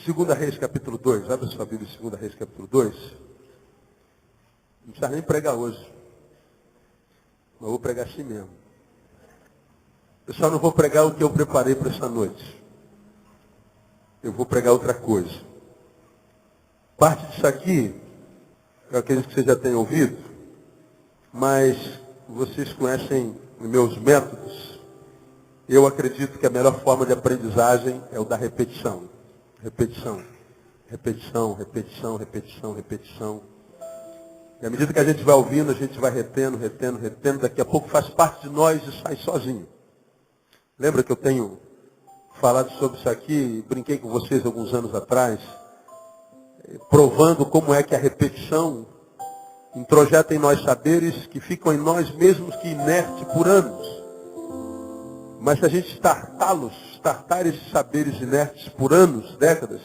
Segunda Reis, capítulo 2. Abre sua Bíblia, Segunda Reis, capítulo 2. Não precisa nem pregar hoje. Mas eu vou pregar assim mesmo. Eu só não vou pregar o que eu preparei para essa noite. Eu vou pregar outra coisa. Parte disso aqui, eu acredito que vocês já tenham ouvido, mas vocês conhecem os meus métodos. Eu acredito que a melhor forma de aprendizagem é o da repetição. Repetição. Repetição, repetição, repetição, repetição. E à medida que a gente vai ouvindo, a gente vai retendo, retendo, retendo. Daqui a pouco faz parte de nós e sai sozinho. Lembra que eu tenho falado sobre isso aqui, brinquei com vocês alguns anos atrás, provando como é que a repetição introjeta em nós saberes que ficam em nós mesmos que inerte por anos. Mas se a gente startar esses saberes inertes por anos, décadas,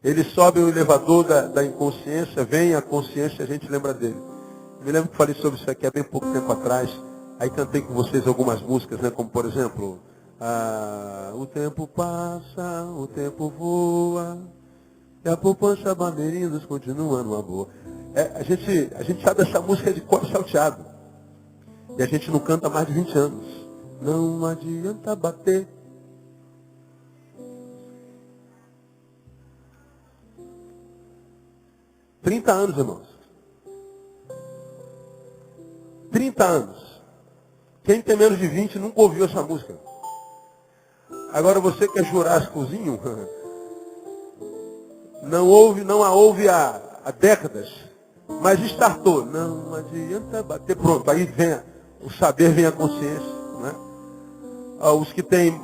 eles sobem o elevador da inconsciência, vem a consciência e a gente lembra dele. Me lembro que falei sobre isso aqui há bem pouco tempo atrás. Aí cantei com vocês algumas músicas, né? Como por exemplo, o tempo passa, o tempo voa, e a poupança Bamerindos continua numa boa. A gente sabe essa música de cor salteado. E a gente não canta há mais de 20 anos. Não adianta bater. Trinta anos, irmãos. 30 anos. Quem tem menos de 20 nunca ouviu essa música. Agora você que é jurássicozinho, não a ouve há décadas, mas startou. Não adianta bater. Pronto, aí vem o saber, vem a consciência. Né? Os que têm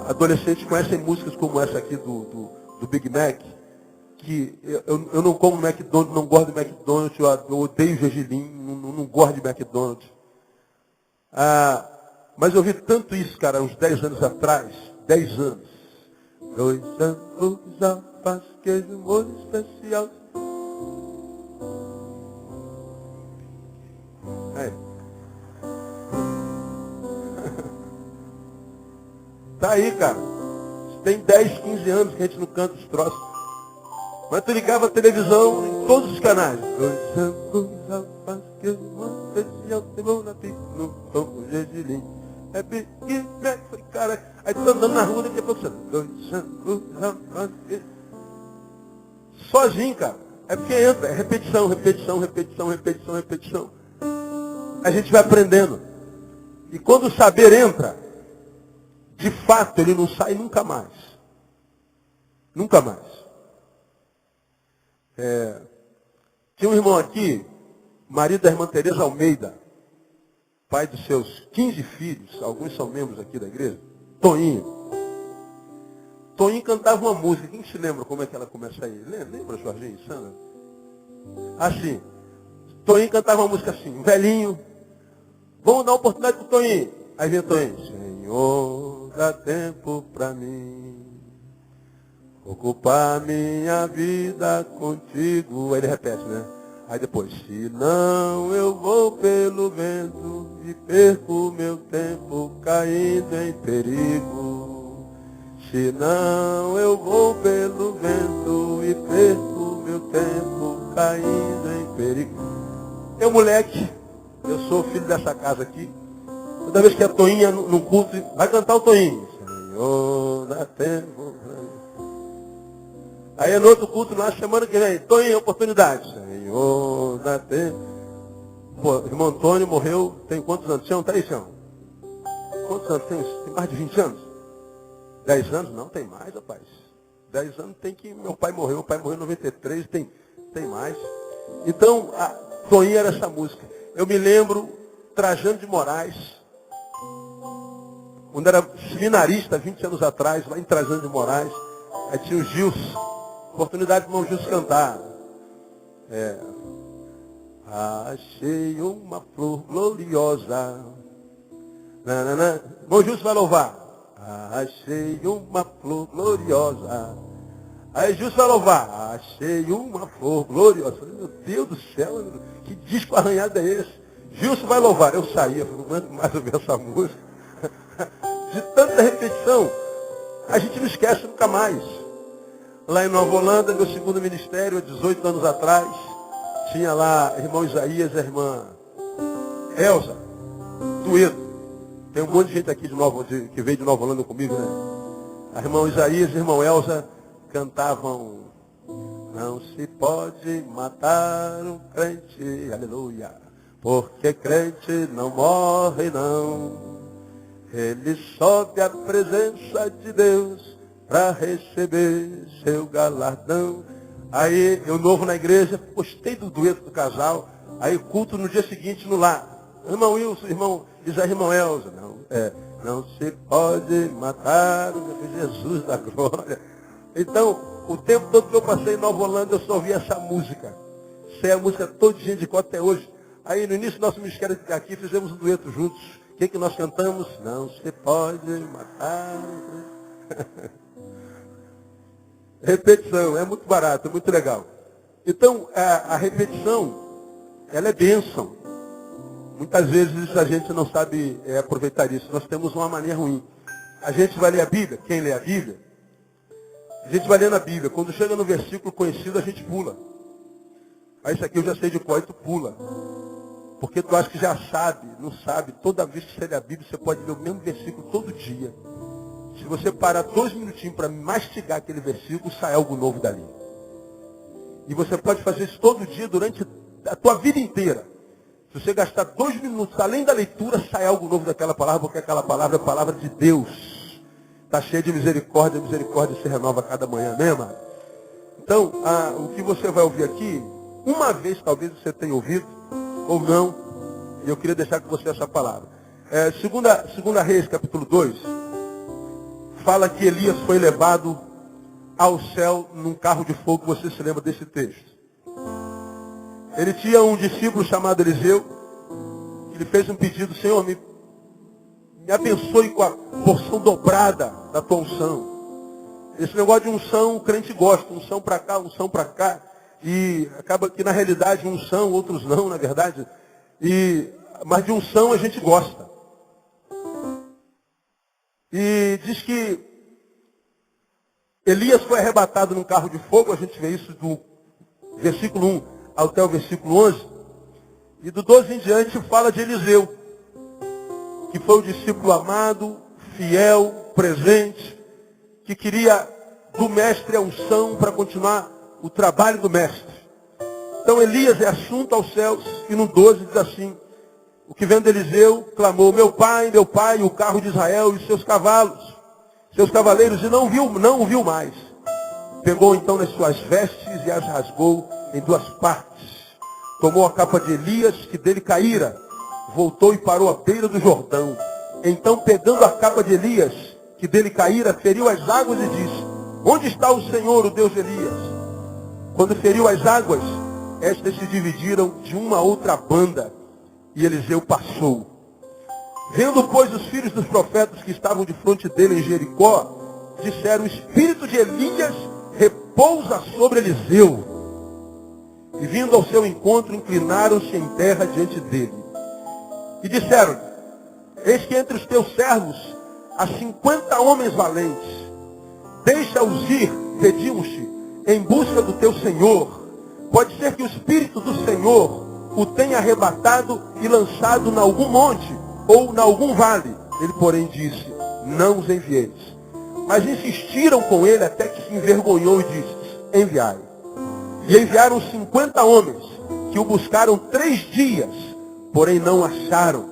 adolescentes conhecem músicas como essa aqui do Big Mac, que eu não como McDonald's, não gosto de McDonald's, eu odeio gergelim, não gosto de McDonald's. Mas eu ouvi tanto isso, cara, uns 10 anos atrás. 10 anos. 2 anos, alface, queijo, molho especial. Tá aí, cara. Tem 10, 15 anos que a gente não canta os troços. Mas tu ligava a televisão em todos os canais. 2 anos, alface, queijo, molho especial, cebola, pico, no pão com gergelim. É Big Mac, falei, cara, aí tô andando na rua, daqui a pouco você... Sozinho, cara. É porque entra, é repetição, repetição, repetição, repetição, repetição. A gente vai aprendendo. E quando o saber entra, de fato, ele não sai nunca mais. Nunca mais. Tinha um irmão aqui, marido da irmã Teresa Almeida, pai dos seus 15 filhos, alguns são membros aqui da igreja, Toninho. Toninho cantava uma música, quem se lembra como é que ela começa aí? Lembra, Jorginho, Sandra? Assim, Toninho cantava uma música assim, velhinho, vamos dar oportunidade pro Toninho. Aí vem Toninho, Senhor, dá tempo pra mim, ocupar minha vida contigo. Aí ele repete, né? Aí depois, se não eu vou pelo vento e perco meu tempo caindo em perigo. Se não eu vou pelo vento e perco meu tempo caindo em perigo. Eu, moleque, eu sou filho dessa casa aqui. Toda vez que a Toinha no culto, vai cantar o Toinho. Senhor, dá tempo. Aí no outro culto, na semana que vem, Toinho, oportunidade. Senhor, dá tempo. Pô, irmão Antônio morreu, tem quantos anos? Tião, tá aí, Tião? Quantos anos tem? Tem mais de 20 anos? 10 anos? Não, tem mais, rapaz. 10 anos tem que... Meu pai morreu em 93, tem mais. Então, a Toinho era essa música. Eu me lembro, Trajano de Moraes, quando era seminarista, 20 anos atrás, lá em Trajano de Moraes, aí tinha o Gilson. Oportunidade do irmão Gilson cantar. Achei uma flor gloriosa. Irmão Gilson vai louvar. Achei uma flor gloriosa. Aí Gilson vai louvar. Achei uma flor gloriosa. Meu Deus do céu, que disco arranhado é esse? Gilson vai louvar. Eu saía, não aguento mais ouvir essa música. De tanta repetição, a gente não esquece nunca mais. Lá em Nova Holanda, meu segundo ministério, há 18 anos atrás, tinha lá irmão Isaías e a irmã Elza, dueto. Tem um monte de gente aqui que veio de Nova Holanda comigo, né? A irmã Isaías e a irmã Elza cantavam: não se pode matar um crente, aleluia, porque crente não morre não. Ele sobe à presença de Deus para receber seu galardão. Aí, eu novo na igreja, gostei do dueto do casal. Aí, culto no dia seguinte no lar. Irmão Wilson, irmão Isaías, irmão Elza. Não se pode matar o Jesus da glória. Então, o tempo todo que eu passei em Nova Holanda, eu só ouvi essa música. Sei a música todinha de cor até hoje. Aí, no início do nosso ministério aqui, fizemos um dueto juntos. O que nós cantamos? Não se pode matar. Repetição, é muito barato, é muito legal. Então, a repetição, ela é bênção. Muitas vezes a gente não sabe aproveitar isso. Nós temos uma mania ruim. A gente vai ler a Bíblia, quem lê a Bíblia, a gente vai lendo a Bíblia. Quando chega no versículo conhecido, a gente pula. Aí isso aqui eu já sei de qual, e tu pula. Porque tu acha que já sabe, não sabe. Toda vez que você lê a Bíblia, você pode ler o mesmo versículo todo dia. Se você parar 2 minutinhos para mastigar aquele versículo, sai algo novo dali. E você pode fazer isso todo dia durante a tua vida inteira. Se você gastar 2 minutos, além da leitura, sai algo novo daquela palavra, porque aquela palavra é a palavra de Deus. Está cheia de misericórdia, a misericórdia se renova a cada manhã, né, amado? Então, o que você vai ouvir aqui, uma vez talvez você tenha ouvido, ou não, e eu queria deixar com você essa palavra. Segunda Reis, capítulo 2, fala que Elias foi levado ao céu num carro de fogo. Você se lembra desse texto? Ele tinha um discípulo chamado Eliseu. Ele fez um pedido: Senhor, me abençoe com a porção dobrada da tua unção. Esse negócio de unção, o crente gosta, unção para cá, unção para cá. E acaba que na realidade uns são, outros não, na verdade. Mas de unção a gente gosta. E diz que Elias foi arrebatado num carro de fogo. A gente vê isso do versículo 1 até o versículo 11. E do 12 em diante fala de Eliseu, que foi o discípulo amado, fiel, presente, que queria do mestre a unção para continuar o trabalho do mestre. Então Elias é assunto aos céus, e no 12 diz assim: o que vendo Eliseu, clamou: meu pai, o carro de Israel e seus cavalos, seus cavaleiros, e não o viu mais. Pegou então nas suas vestes e as rasgou em 2 partes. Tomou a capa de Elias, que dele caíra, voltou e parou à beira do Jordão. Então, pegando a capa de Elias, que dele caíra, feriu as águas e disse: onde está o Senhor, o Deus de Elias? Quando feriu as águas, estas se dividiram de uma outra banda, e Eliseu passou. Vendo, pois, os filhos dos profetas que estavam de frente dele em Jericó, disseram: o espírito de Elias repousa sobre Eliseu. E vindo ao seu encontro, inclinaram-se em terra diante dele. E disseram: eis que entre os teus servos há 50 homens valentes. Deixa-os ir, pedimos-te, em busca do teu Senhor. Pode ser que o Espírito do Senhor o tenha arrebatado e lançado em algum monte ou em algum vale. Ele, porém, disse: não os envieis. Mas insistiram com ele até que se envergonhou e disse: enviai. E enviaram 50 homens, que o buscaram 3 dias, porém não o acharam.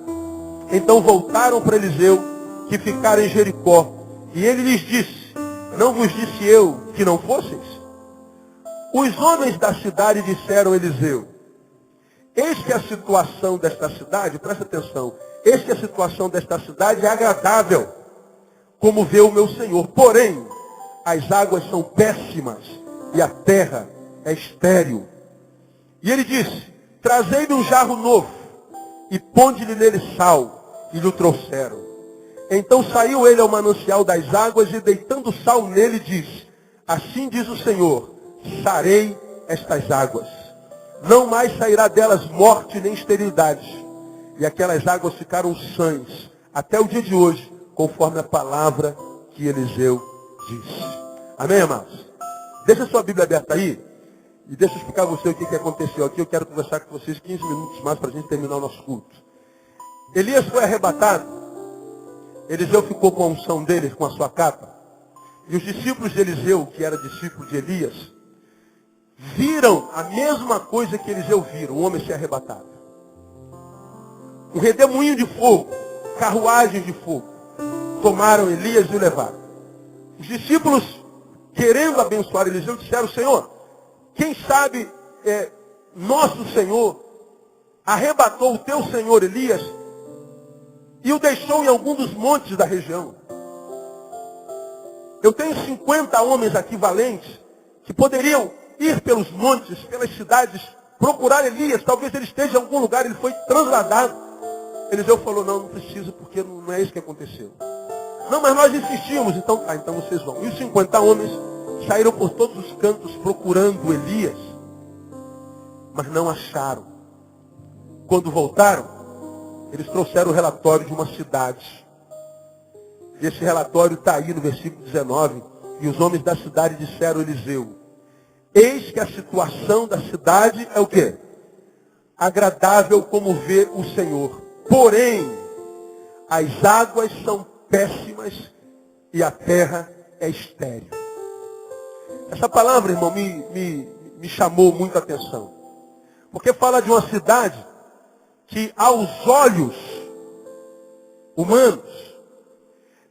Então voltaram para Eliseu, que ficara em Jericó. E ele lhes disse: não vos disse eu que não fosseis? Os homens da cidade disseram a Eliseu: eis que a situação desta cidade, presta atenção, eis que a situação desta cidade é agradável, como vê o meu Senhor. Porém, as águas são péssimas e a terra é estéril. E ele disse: trazei-me um jarro novo e ponde-lhe nele sal. E lhe trouxeram. Então saiu ele ao manancial das águas e, deitando sal nele, disse: assim diz o Senhor, sarei estas águas. Não mais sairá delas morte nem esterilidade. E aquelas águas ficaram sãs até o dia de hoje, conforme a palavra que Eliseu disse. Amém, amados? Deixa a sua Bíblia aberta aí. E deixa eu explicar a você o que aconteceu aqui. Eu quero conversar com vocês 15 minutos mais para a gente terminar o nosso culto. Elias foi arrebatado. Eliseu ficou com a unção dele, com a sua capa. E os discípulos de Eliseu, que era discípulo de Elias, viram a mesma coisa que Eliseu viram, o homem ser arrebatado. Um redemoinho de fogo, carruagem de fogo. Tomaram Elias e o levaram. Os discípulos, querendo abençoar Eliseu, disseram: Senhor, quem sabe nosso Senhor arrebatou o teu Senhor Elias e o deixou em algum dos montes da região. Eu tenho 50 homens aqui valentes que poderiam ir pelos montes, pelas cidades, procurar Elias. Talvez ele esteja em algum lugar, ele foi transladado. Eliseu falou: não precisa, porque não é isso que aconteceu. Não, mas nós insistimos. Então tá, então vocês vão. E os 50 homens saíram por todos os cantos procurando Elias, mas não acharam. Quando voltaram, eles trouxeram o relatório de uma cidade. E esse relatório está aí no versículo 19. E os homens da cidade disseram a Eliseu: eis que a situação da cidade é o quê? Agradável como vê o Senhor. Porém, as águas são péssimas e a terra é estéril. Essa palavra, irmão, me chamou muita atenção. Porque fala de uma cidade que aos olhos humanos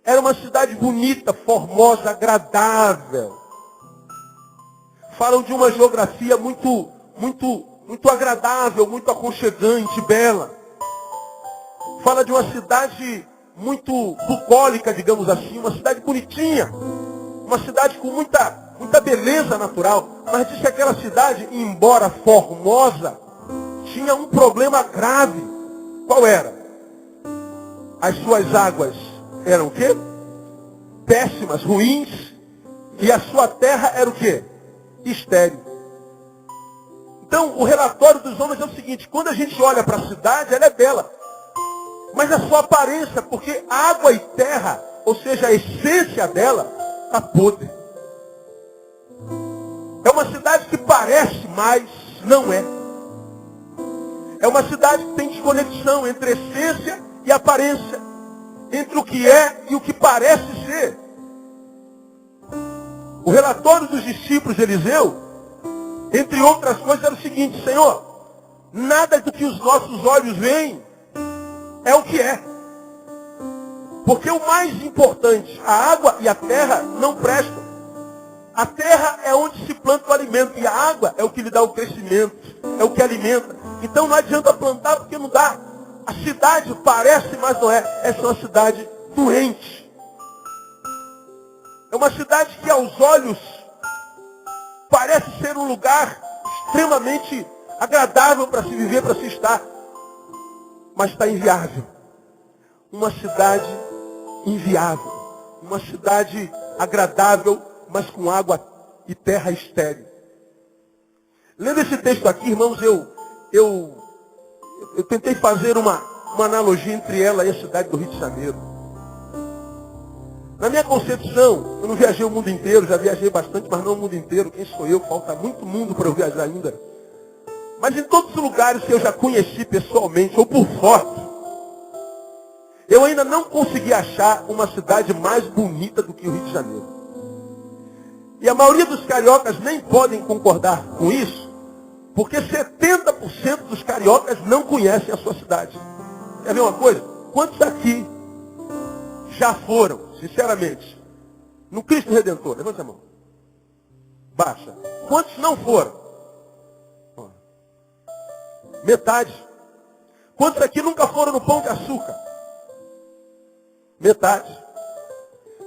era uma cidade bonita, formosa, agradável. Falam de uma geografia muito agradável, muito aconchegante, bela. Fala de uma cidade muito bucólica, digamos assim, uma cidade bonitinha, uma cidade com muita beleza natural. Mas diz que aquela cidade, embora formosa, tinha um problema grave. Qual era? As suas águas eram o quê? Péssimas, ruins. E a sua terra era o quê? Estéril. Então, o relatório dos homens é o seguinte: quando a gente olha para a cidade, ela é bela. Mas a sua aparência, porque água e terra, ou seja, a essência dela, está podre. É uma cidade que parece, mas não é. É uma cidade que tem desconexão entre essência e aparência. Entre o que é e o que parece ser. O relatório dos discípulos de Eliseu, entre outras coisas, era o seguinte: Senhor, nada do que os nossos olhos veem é o que é. Porque o mais importante, a água e a terra não prestam. A terra é onde se planta o alimento e a água é o que lhe dá o crescimento, é o que alimenta. Então não adianta plantar porque não dá. A cidade parece, mas não é. Essa é uma cidade doente. É uma cidade que aos olhos parece ser um lugar extremamente agradável para se viver, para se estar. Mas está inviável. Uma cidade inviável. Uma cidade agradável, mas com água e terra estéril. Lendo esse texto aqui, irmãos, eu tentei fazer uma analogia entre ela e a cidade do Rio de Janeiro. Na minha concepção, eu não viajei o mundo inteiro, já viajei bastante, mas não o mundo inteiro. Quem sou eu? Falta muito mundo para eu viajar ainda. Mas em todos os lugares que eu já conheci pessoalmente, ou por foto, eu ainda não consegui achar uma cidade mais bonita do que o Rio de Janeiro. E a maioria dos cariocas nem podem concordar com isso, porque 70% dos cariocas não conhecem a sua cidade. Quer ver uma coisa? Quantos aqui já foram, sinceramente, no Cristo Redentor? Levanta a mão. Baixa. Quantos não foram? Metade. Quantos aqui nunca foram no Pão de Açúcar? Metade.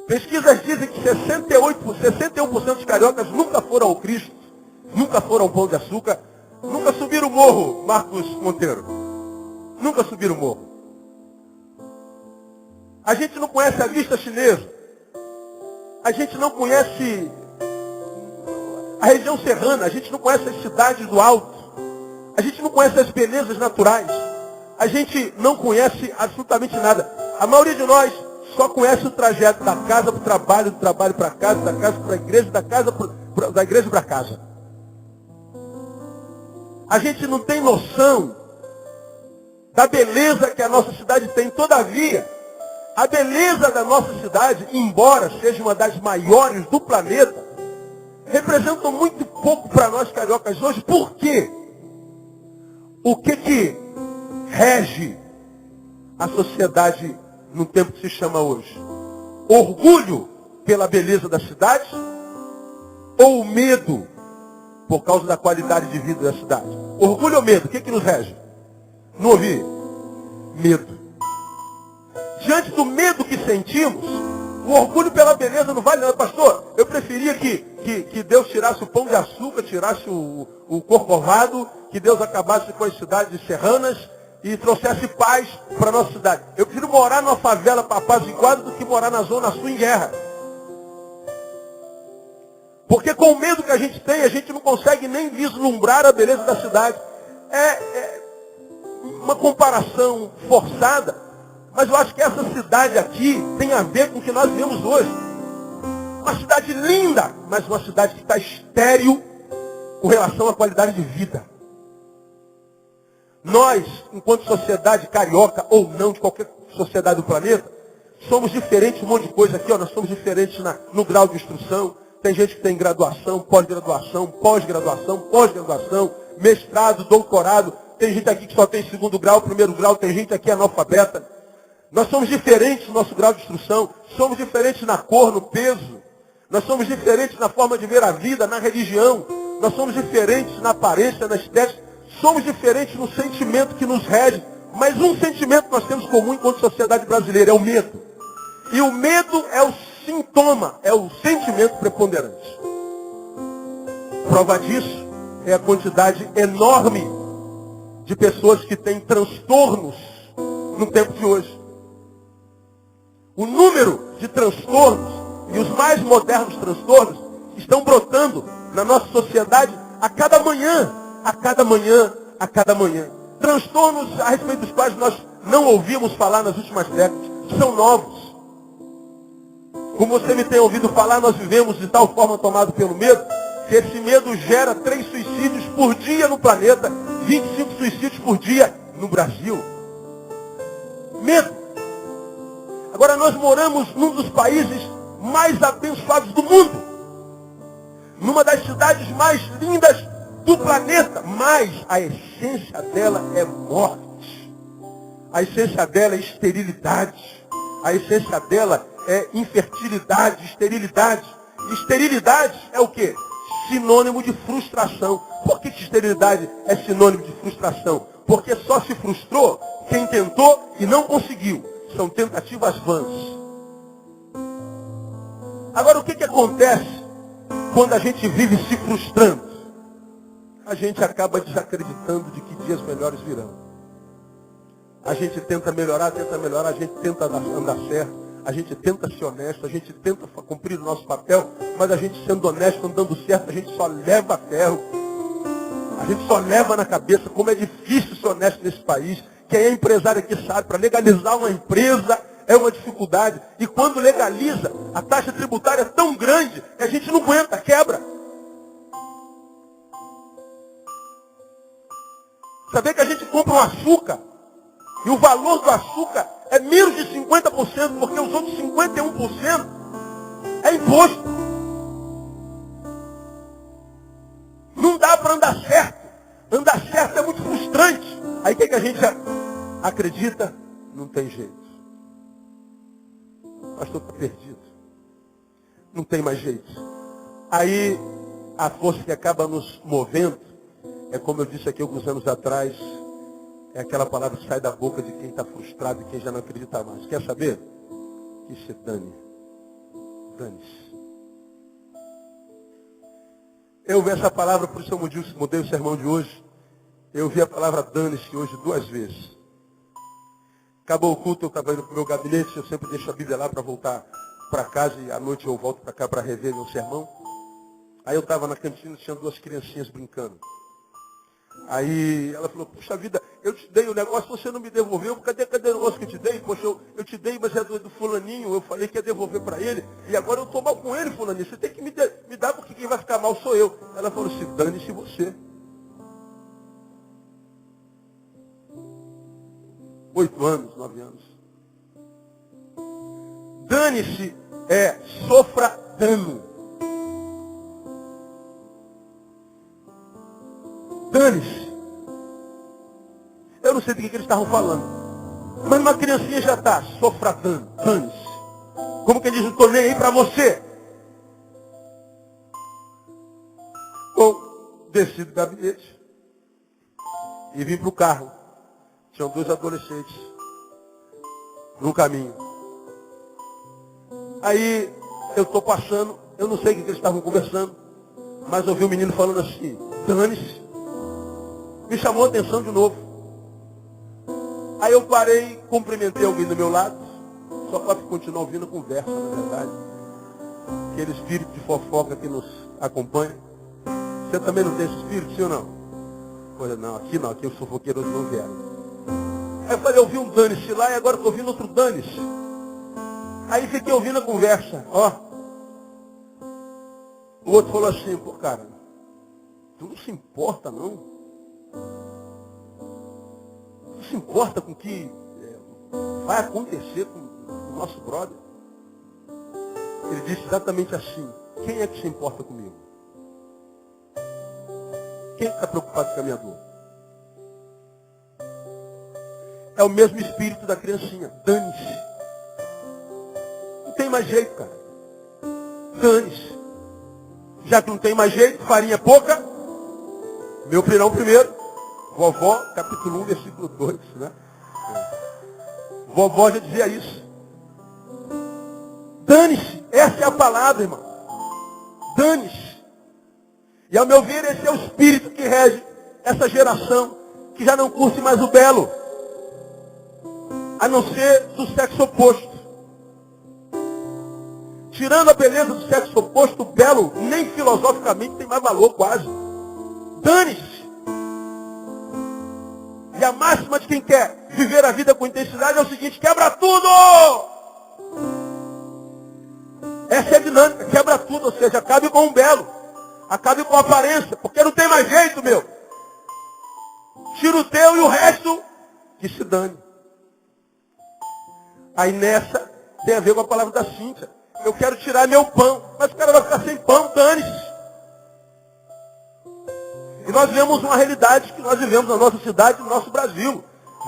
Pesquisas dizem que 61% dos cariocas nunca foram ao Cristo, nunca foram ao Pão de Açúcar, nunca subiram o morro, Marcos Monteiro. Nunca subiram o morro. A gente não conhece a vista chinesa. A gente não conhece a região serrana. A gente não conhece as cidades do alto. A gente não conhece as belezas naturais. A gente não conhece absolutamente nada. A maioria de nós só conhece o trajeto da casa para o trabalho, do trabalho para casa, da casa para a igreja, da da igreja para casa. A gente não tem noção da beleza que a nossa cidade tem. Todavia, a beleza da nossa cidade, embora seja uma das maiores do planeta, representa muito pouco para nós cariocas hoje. Por quê? O que rege a sociedade no tempo que se chama hoje? Orgulho pela beleza da cidade ou medo por causa da qualidade de vida da cidade? Orgulho ou medo? O que nos rege? Não ouvi? Medo. Diante do medo que sentimos, o orgulho pela beleza não vale nada. Pastor, eu preferia que Deus tirasse o pão de açúcar, tirasse o corcovado, que Deus acabasse com as cidades serranas e trouxesse paz para a nossa cidade. Eu prefiro morar numa favela apaziguada do que morar na Zona Sul em guerra. Porque com o medo que a gente tem, a gente não consegue nem vislumbrar a beleza da cidade. É uma comparação forçada, mas eu acho que essa cidade aqui tem a ver com o que nós vemos hoje. Uma cidade linda, mas uma cidade que está estéril com relação à qualidade de vida. Nós, enquanto sociedade carioca ou não, de qualquer sociedade do planeta, somos diferentes, um monte de coisa aqui, ó, nós somos diferentes no grau de instrução. Tem gente que tem graduação, pós-graduação, mestrado, doutorado. Tem gente aqui que só tem segundo grau, primeiro grau, tem gente aqui analfabeta. Nós somos diferentes no nosso grau de instrução, somos diferentes na cor, no peso. Nós somos diferentes na forma de ver a vida, na religião. Nós somos diferentes na aparência, na estética. Somos diferentes no sentimento que nos rege. Mas um sentimento que nós temos comum enquanto sociedade brasileira é o medo. E o medo é o sintoma, é o sentimento preponderante. Prova disso é a quantidade enorme de pessoas que têm transtornos no tempo de hoje. O número de transtornos e os mais modernos transtornos estão brotando na nossa sociedade a cada manhã. Transtornos a respeito dos quais nós não ouvimos falar nas últimas décadas. São novos. Como você me tem ouvido falar, nós vivemos de tal forma tomados pelo medo, que esse medo gera 3 suicídios por dia no planeta, 25 suicídios por dia no Brasil. Medo. Agora nós moramos num dos países mais abençoados do mundo. Numa das cidades mais lindas do planeta. Mas a essência dela é morte. A essência dela é esterilidade. A essência dela é infertilidade, esterilidade. Esterilidade é o quê? Sinônimo de frustração. Por que esterilidade é sinônimo de frustração? Porque só se frustrou quem tentou e não conseguiu. São tentativas vãs. Agora, o que acontece quando a gente vive se frustrando? A gente acaba desacreditando de que dias melhores virão. A gente tenta melhorar, a gente tenta andar certo, a gente tenta ser honesto, a gente tenta cumprir o nosso papel, mas a gente sendo honesto, andando certo, a gente só leva ferro. A gente só leva na cabeça como é difícil ser honesto nesse país. Quem é empresário aqui sabe, para legalizar uma empresa é uma dificuldade. E quando legaliza, a taxa tributária é tão grande que a gente não aguenta, quebra. Saber que a gente compra um açúcar e o valor do açúcar é menos de 50%, porque os outros 51% é imposto. Não dá para andar certo. Andar certo é muito frustrante. Aí o que a gente acredita? Não tem jeito. O pastor está perdido. Não tem mais jeito. Aí a força que acaba nos movendo é, como eu disse aqui alguns anos atrás, é aquela palavra que sai da boca de quem está frustrado e quem já não acredita mais. Quer saber? Que se dane. Dane-se. Eu vi essa palavra, por isso eu mudei o sermão de hoje. Eu vi a palavra dane-se hoje 2 vezes. Acabou o culto, eu estava indo para o meu gabinete, eu sempre deixo a Bíblia lá para voltar para casa e à noite eu volto para cá para rever meu sermão. Aí eu estava na cantina, tinha 2 criancinhas brincando. Aí ela falou, puxa vida, eu te dei o negócio, você não me devolveu. Cadê o negócio que eu te dei? Poxa, eu te dei, mas é do fulaninho. Eu falei que ia devolver para ele. E agora eu estou mal com ele, fulaninho. Você tem que me dar, porque quem vai ficar mal sou eu. Ela falou assim, dane-se você. 8 anos, 9 anos. Dane-se sofra dano. Dane-se. Eu não sei do que eles estavam falando. Mas uma criancinha já está, sofra dano. Dane-se. Como que eles não estão nem aí para você? Bom, desci do gabinete e vim para o carro. Tinham 2 adolescentes no caminho. Aí eu estou passando, eu não sei o que eles estavam conversando, mas ouvi o menino falando assim, dane-se. Me chamou a atenção de novo. Aí eu parei, cumprimentei alguém do meu lado, só para continuar ouvindo a conversa, na verdade. Aquele espírito de fofoca que nos acompanha. Você também não tem esse espírito, sim ou não? Pois não, aqui os fofoqueiros não vieram. Aí eu falei, eu ouvi um dane-se lá e agora estou ouvindo outro dane-se. Aí fiquei ouvindo a conversa, ó. O outro falou assim, pô cara, tu não se importa não? Tu não se importa com o que vai acontecer com o nosso brother? Ele disse exatamente assim, quem é que se importa comigo? Quem está preocupado com a minha dor? É o mesmo espírito da criancinha, dane-se. Não tem mais jeito, cara. Dane-se. Já que não tem mais jeito, farinha pouca, meu pirão primeiro. Vovó, capítulo 1, versículo 2, né? Vovó já dizia isso. Dane-se. Essa é a palavra, irmão. Dane-se. E ao meu ver, esse é o espírito que rege essa geração, que já não curte mais o belo, a não ser do sexo oposto. Tirando a beleza do sexo oposto, o belo, nem filosoficamente, tem mais valor quase. Dane-se. E a máxima de quem quer viver a vida com intensidade é o seguinte, quebra tudo! Essa é a dinâmica, quebra tudo, ou seja, acabe com o belo. Acabe com a aparência, porque não tem mais jeito, meu. Tira o teu e o resto, que se dane. Aí nessa, tem a ver com a palavra da Cíntia. Eu quero tirar meu pão, mas o cara vai ficar sem pão, dane-se. E nós vemos uma realidade que nós vivemos na nossa cidade, no nosso Brasil.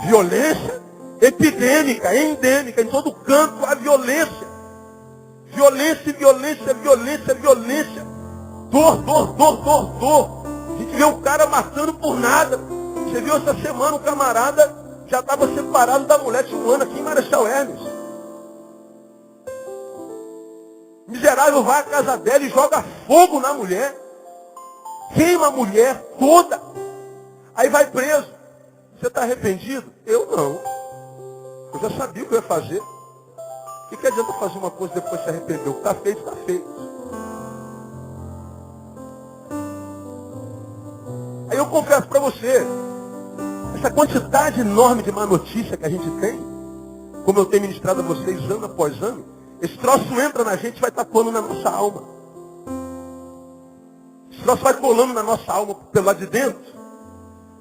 Violência epidêmica, endêmica, em todo canto há violência. Violência, violência, violência, violência. Dor, dor, dor, dor, dor. A gente vê um cara matando por nada. Você viu essa semana um camarada já estava separado da mulher de um ano aqui em Marechal Hermes. Miserável vai à casa dela e joga fogo na mulher. Queima a mulher toda. Aí vai preso. Você está arrependido? Eu não. Eu já sabia o que eu ia fazer. O que adianta fazer uma coisa e depois se arrepender? O que está feito, está feito. Aí eu confesso para você, essa quantidade enorme de má notícia que a gente tem, como eu tenho ministrado a vocês ano após ano, esse troço entra na gente e vai tatuando na nossa alma. Esse troço vai colando na nossa alma pelo lado de dentro.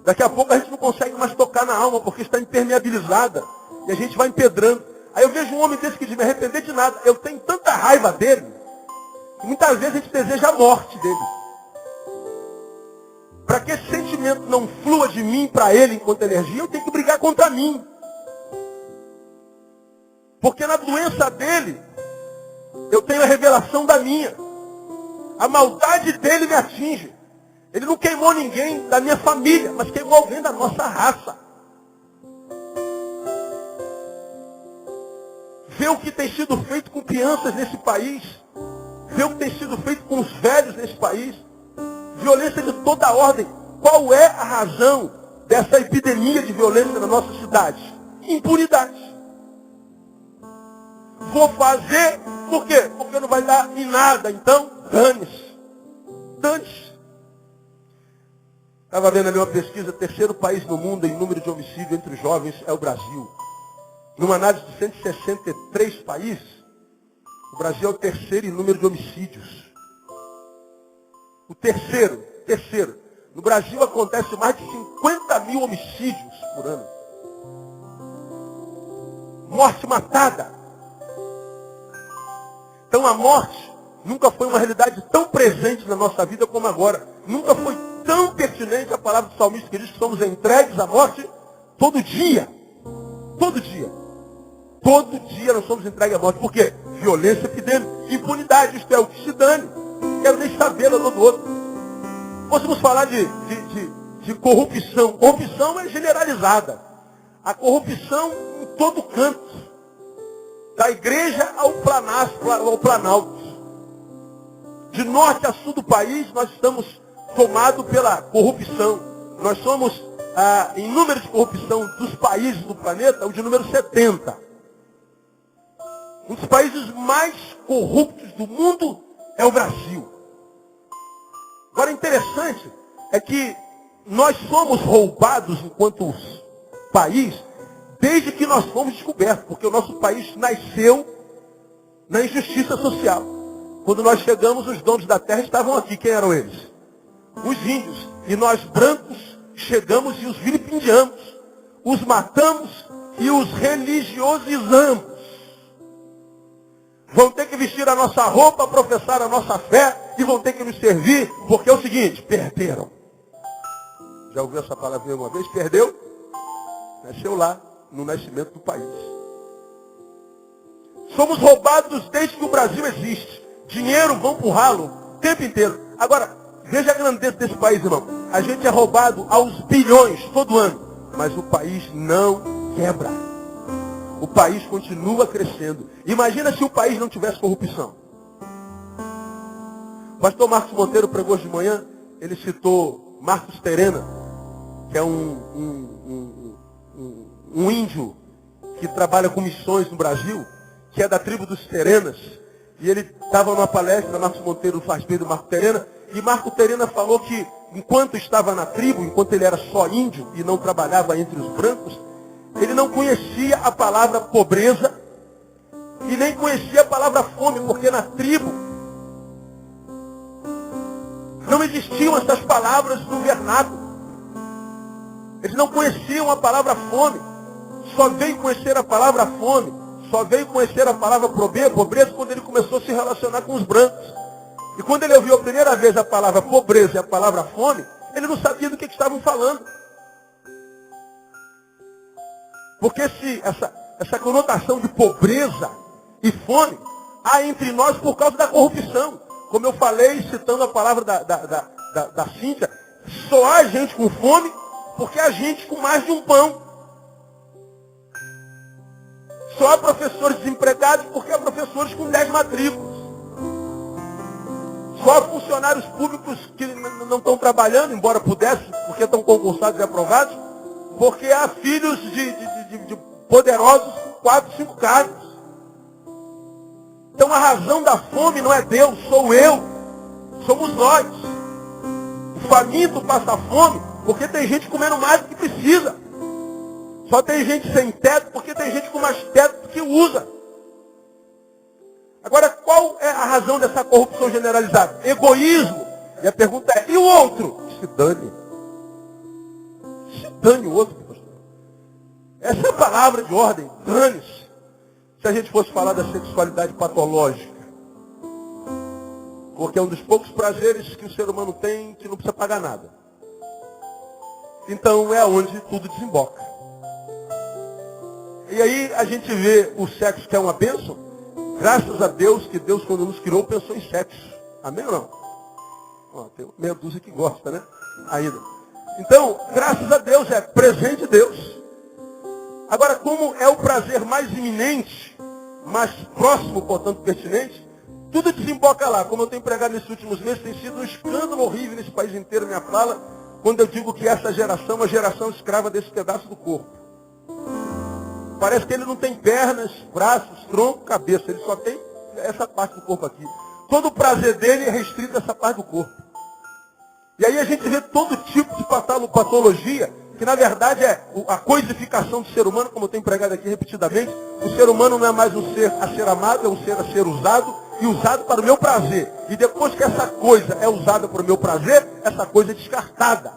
Daqui a pouco a gente não consegue mais tocar na alma, porque está impermeabilizada. E a gente vai empedrando. Aí eu vejo um homem desse que diz, me arrepender de nada. Eu tenho tanta raiva dele, que muitas vezes a gente deseja a morte dele. Para que esse sentimento não flua de mim para ele enquanto energia, eu tenho que brigar contra mim. Porque na doença dele, eu tenho a revelação da minha. A maldade dele me atinge. Ele não queimou ninguém da minha família, mas queimou alguém da nossa raça. Vê o que tem sido feito com crianças nesse país. Vê o que tem sido feito com os velhos nesse país. Violência de toda ordem. Qual é a razão dessa epidemia de violência na nossa cidade? Impunidade. Vou fazer, por quê? Porque não vai dar em nada. Então, dane-se. Dane-se. Estava vendo ali uma pesquisa, terceiro país no mundo em número de homicídio entre os jovens é o Brasil. Numa análise de 163 países, o Brasil é o terceiro em número de homicídios. O terceiro. No Brasil acontece mais de 50 mil homicídios por ano. Morte matada. Então a morte nunca foi uma realidade tão presente na nossa vida como agora. Nunca foi tão pertinente a palavra do salmista que diz que somos entregues à morte todo dia. Todo dia. Todo dia nós somos entregues à morte. Por quê? Violência epidêmica. Impunidade. Isto é o que se dane. Não quero nem saber da dor do outro. Podemos falar de corrupção. Corrupção é generalizada. A corrupção em todo canto. Da igreja ao Planalto. De norte a sul do país, nós estamos tomados pela corrupção. Nós somos, em número de corrupção dos países do planeta, o de número 70. Um dos países mais corruptos do mundo é o Brasil. Agora, interessante é que nós somos roubados enquanto país desde que nós fomos descobertos, porque o nosso país nasceu na injustiça social. Quando nós chegamos, os donos da terra estavam aqui. Quem eram eles? Os índios. E nós, brancos, chegamos e os vilipendiamos, os matamos e os religiosizamos. Vão ter que vestir a nossa roupa, professar a nossa fé e vão ter que nos servir, porque é o seguinte, perderam. Já ouviu essa palavra alguma vez? Perdeu? Nasceu lá, no nascimento do país. Somos roubados desde que o Brasil existe. Dinheiro vão pro ralo o tempo inteiro. Agora, veja a grandeza desse país, irmão. A gente é roubado aos bilhões todo ano, mas o país não quebra. O país continua crescendo. Imagina se o país não tivesse corrupção. O pastor Marcos Monteiro pregou hoje de manhã, ele citou Marcos Terena, que é um índio que trabalha com missões no Brasil, que é da tribo dos Terenas. E ele estava numa palestra, Marcos Monteiro faz bem do Marco Terena, e Marco Terena falou que enquanto estava na tribo, enquanto ele era só índio e não trabalhava entre os brancos, ele não conhecia a palavra pobreza e nem conhecia a palavra fome, porque na tribo não existiam essas palavras no vernáculo. Eles não conheciam a palavra fome. Só veio conhecer a palavra fome, só veio conhecer a palavra pobreza quando ele começou a se relacionar com os brancos. E quando ele ouviu a primeira vez a palavra pobreza e a palavra fome, ele não sabia do que estavam falando. Porque se essa conotação de pobreza e fome há entre nós por causa da corrupção. Como eu falei, citando a palavra da Cíntia, só há gente com fome porque há gente com mais de um pão. Só há professores desempregados porque há professores com 10 matrículas. Só há funcionários públicos que não estão trabalhando, embora pudessem, porque estão concursados e aprovados, porque há filhos de poderosos com 4, 5 cargos. Então a razão da fome não é Deus, sou eu. Somos nós. O faminto passa fome porque tem gente comendo mais do que precisa. Só tem gente sem teto porque tem gente com mais teto do que usa. Agora, qual é a razão dessa corrupção generalizada? Egoísmo. E a pergunta é, e o outro? Se dane. Se dane o outro, pastor. Essa é a palavra de ordem, dane-se. Se a gente fosse falar da sexualidade patológica. Porque é um dos poucos prazeres que o ser humano tem que não precisa pagar nada. Então é onde tudo desemboca. E aí a gente vê o sexo que é uma bênção. Graças a Deus que Deus, quando nos criou, pensou em sexo. Amém ou não? Ó, tem meia dúzia que gosta, né? Ainda. Então, graças a Deus, é presente de Deus. Agora, como é o prazer mais iminente, mais próximo, portanto, pertinente, tudo desemboca lá. Como eu tenho pregado nesses últimos meses, tem sido um escândalo horrível nesse país inteiro, minha fala, quando eu digo que essa geração é uma geração escrava desse pedaço do corpo. Parece que ele não tem pernas, braços, tronco, cabeça. Ele só tem essa parte do corpo aqui. Todo o prazer dele é restrito a essa parte do corpo. E aí a gente vê todo tipo de psicopatologia, que na verdade é a coisificação do ser humano, como eu tenho pregado aqui repetidamente. O ser humano não é mais um ser a ser amado, é um ser a ser usado, e usado para o meu prazer. E depois que essa coisa é usada para o meu prazer, essa coisa é descartada.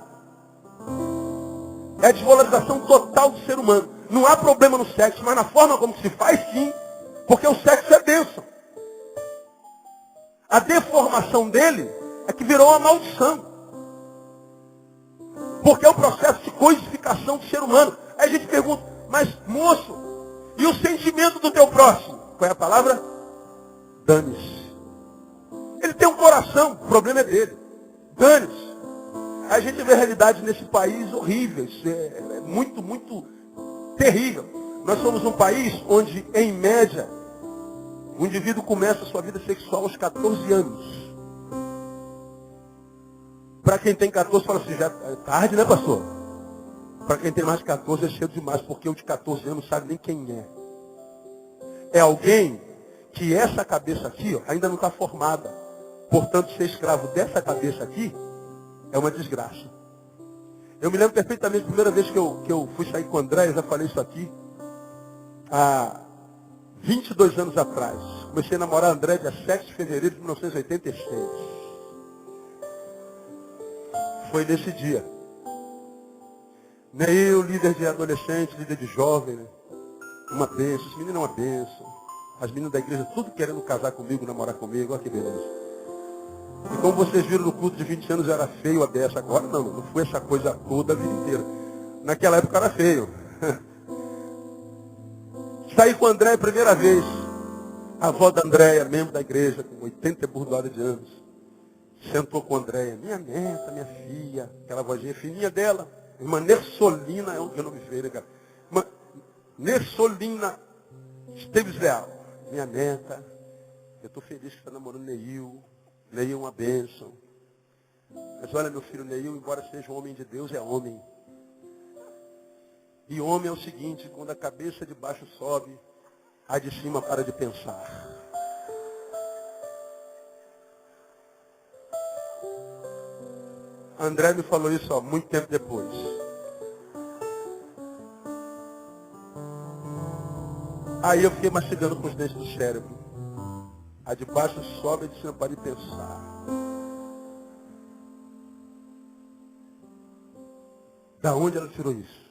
É a desvalorização total do ser humano. Não há problema no sexo, mas na forma como se faz, sim, porque o sexo é bênção. A deformação dele é que virou uma maldição. Porque é o processo de coisificação do ser humano. Aí a gente pergunta, mas moço, e o sentimento do teu próximo? Qual é a palavra? Dane-se. Ele tem um coração, o problema é dele. Dane-se. A gente vê realidades nesse país horríveis. É muito, muito terrível. Nós somos um país onde, em média, o indivíduo começa a sua vida sexual aos 14 anos. Para quem tem 14, fala assim, já é tarde, né, pastor? Para quem tem mais de 14, é cedo demais, porque o de 14 anos não sabe nem quem é. É alguém que essa cabeça aqui, ó, ainda não está formada. Portanto, ser escravo dessa cabeça aqui é uma desgraça. Eu me lembro perfeitamente, a primeira vez que eu fui sair com o André, eu já falei isso aqui, há 22 anos atrás. Comecei a namorar André dia 7 de fevereiro de 1986. Foi nesse dia. Eu, líder de adolescente, líder de jovem, né? Uma bênção. Esse menino é uma bênção. As meninas da igreja, tudo querendo casar comigo, namorar comigo. Olha que beleza. E como vocês viram no culto de 20 anos, eu era feio a dessa. Agora não foi essa coisa toda a vida inteira. Naquela época era feio. Saí com o André a primeira vez. A avó da Andréia, membro da igreja, com 80 e burdoada de anos. Sentou com a Andréia, minha neta, minha filha, aquela vozinha fininha dela, irmã Nersolina, é um nome feio, né, cara? Irmã Nersolina Esteves Leal, minha neta, eu estou feliz que está namorando Neil é uma bênção. Mas olha, meu filho Neil, embora seja um homem de Deus, é homem. E homem é o seguinte, quando a cabeça de baixo sobe, a de cima para de pensar. André me falou isso muito tempo depois. Aí eu fiquei mastigando com os dentes do cérebro. A de baixo sobe, a de cima para de pensar. Da onde ela tirou isso?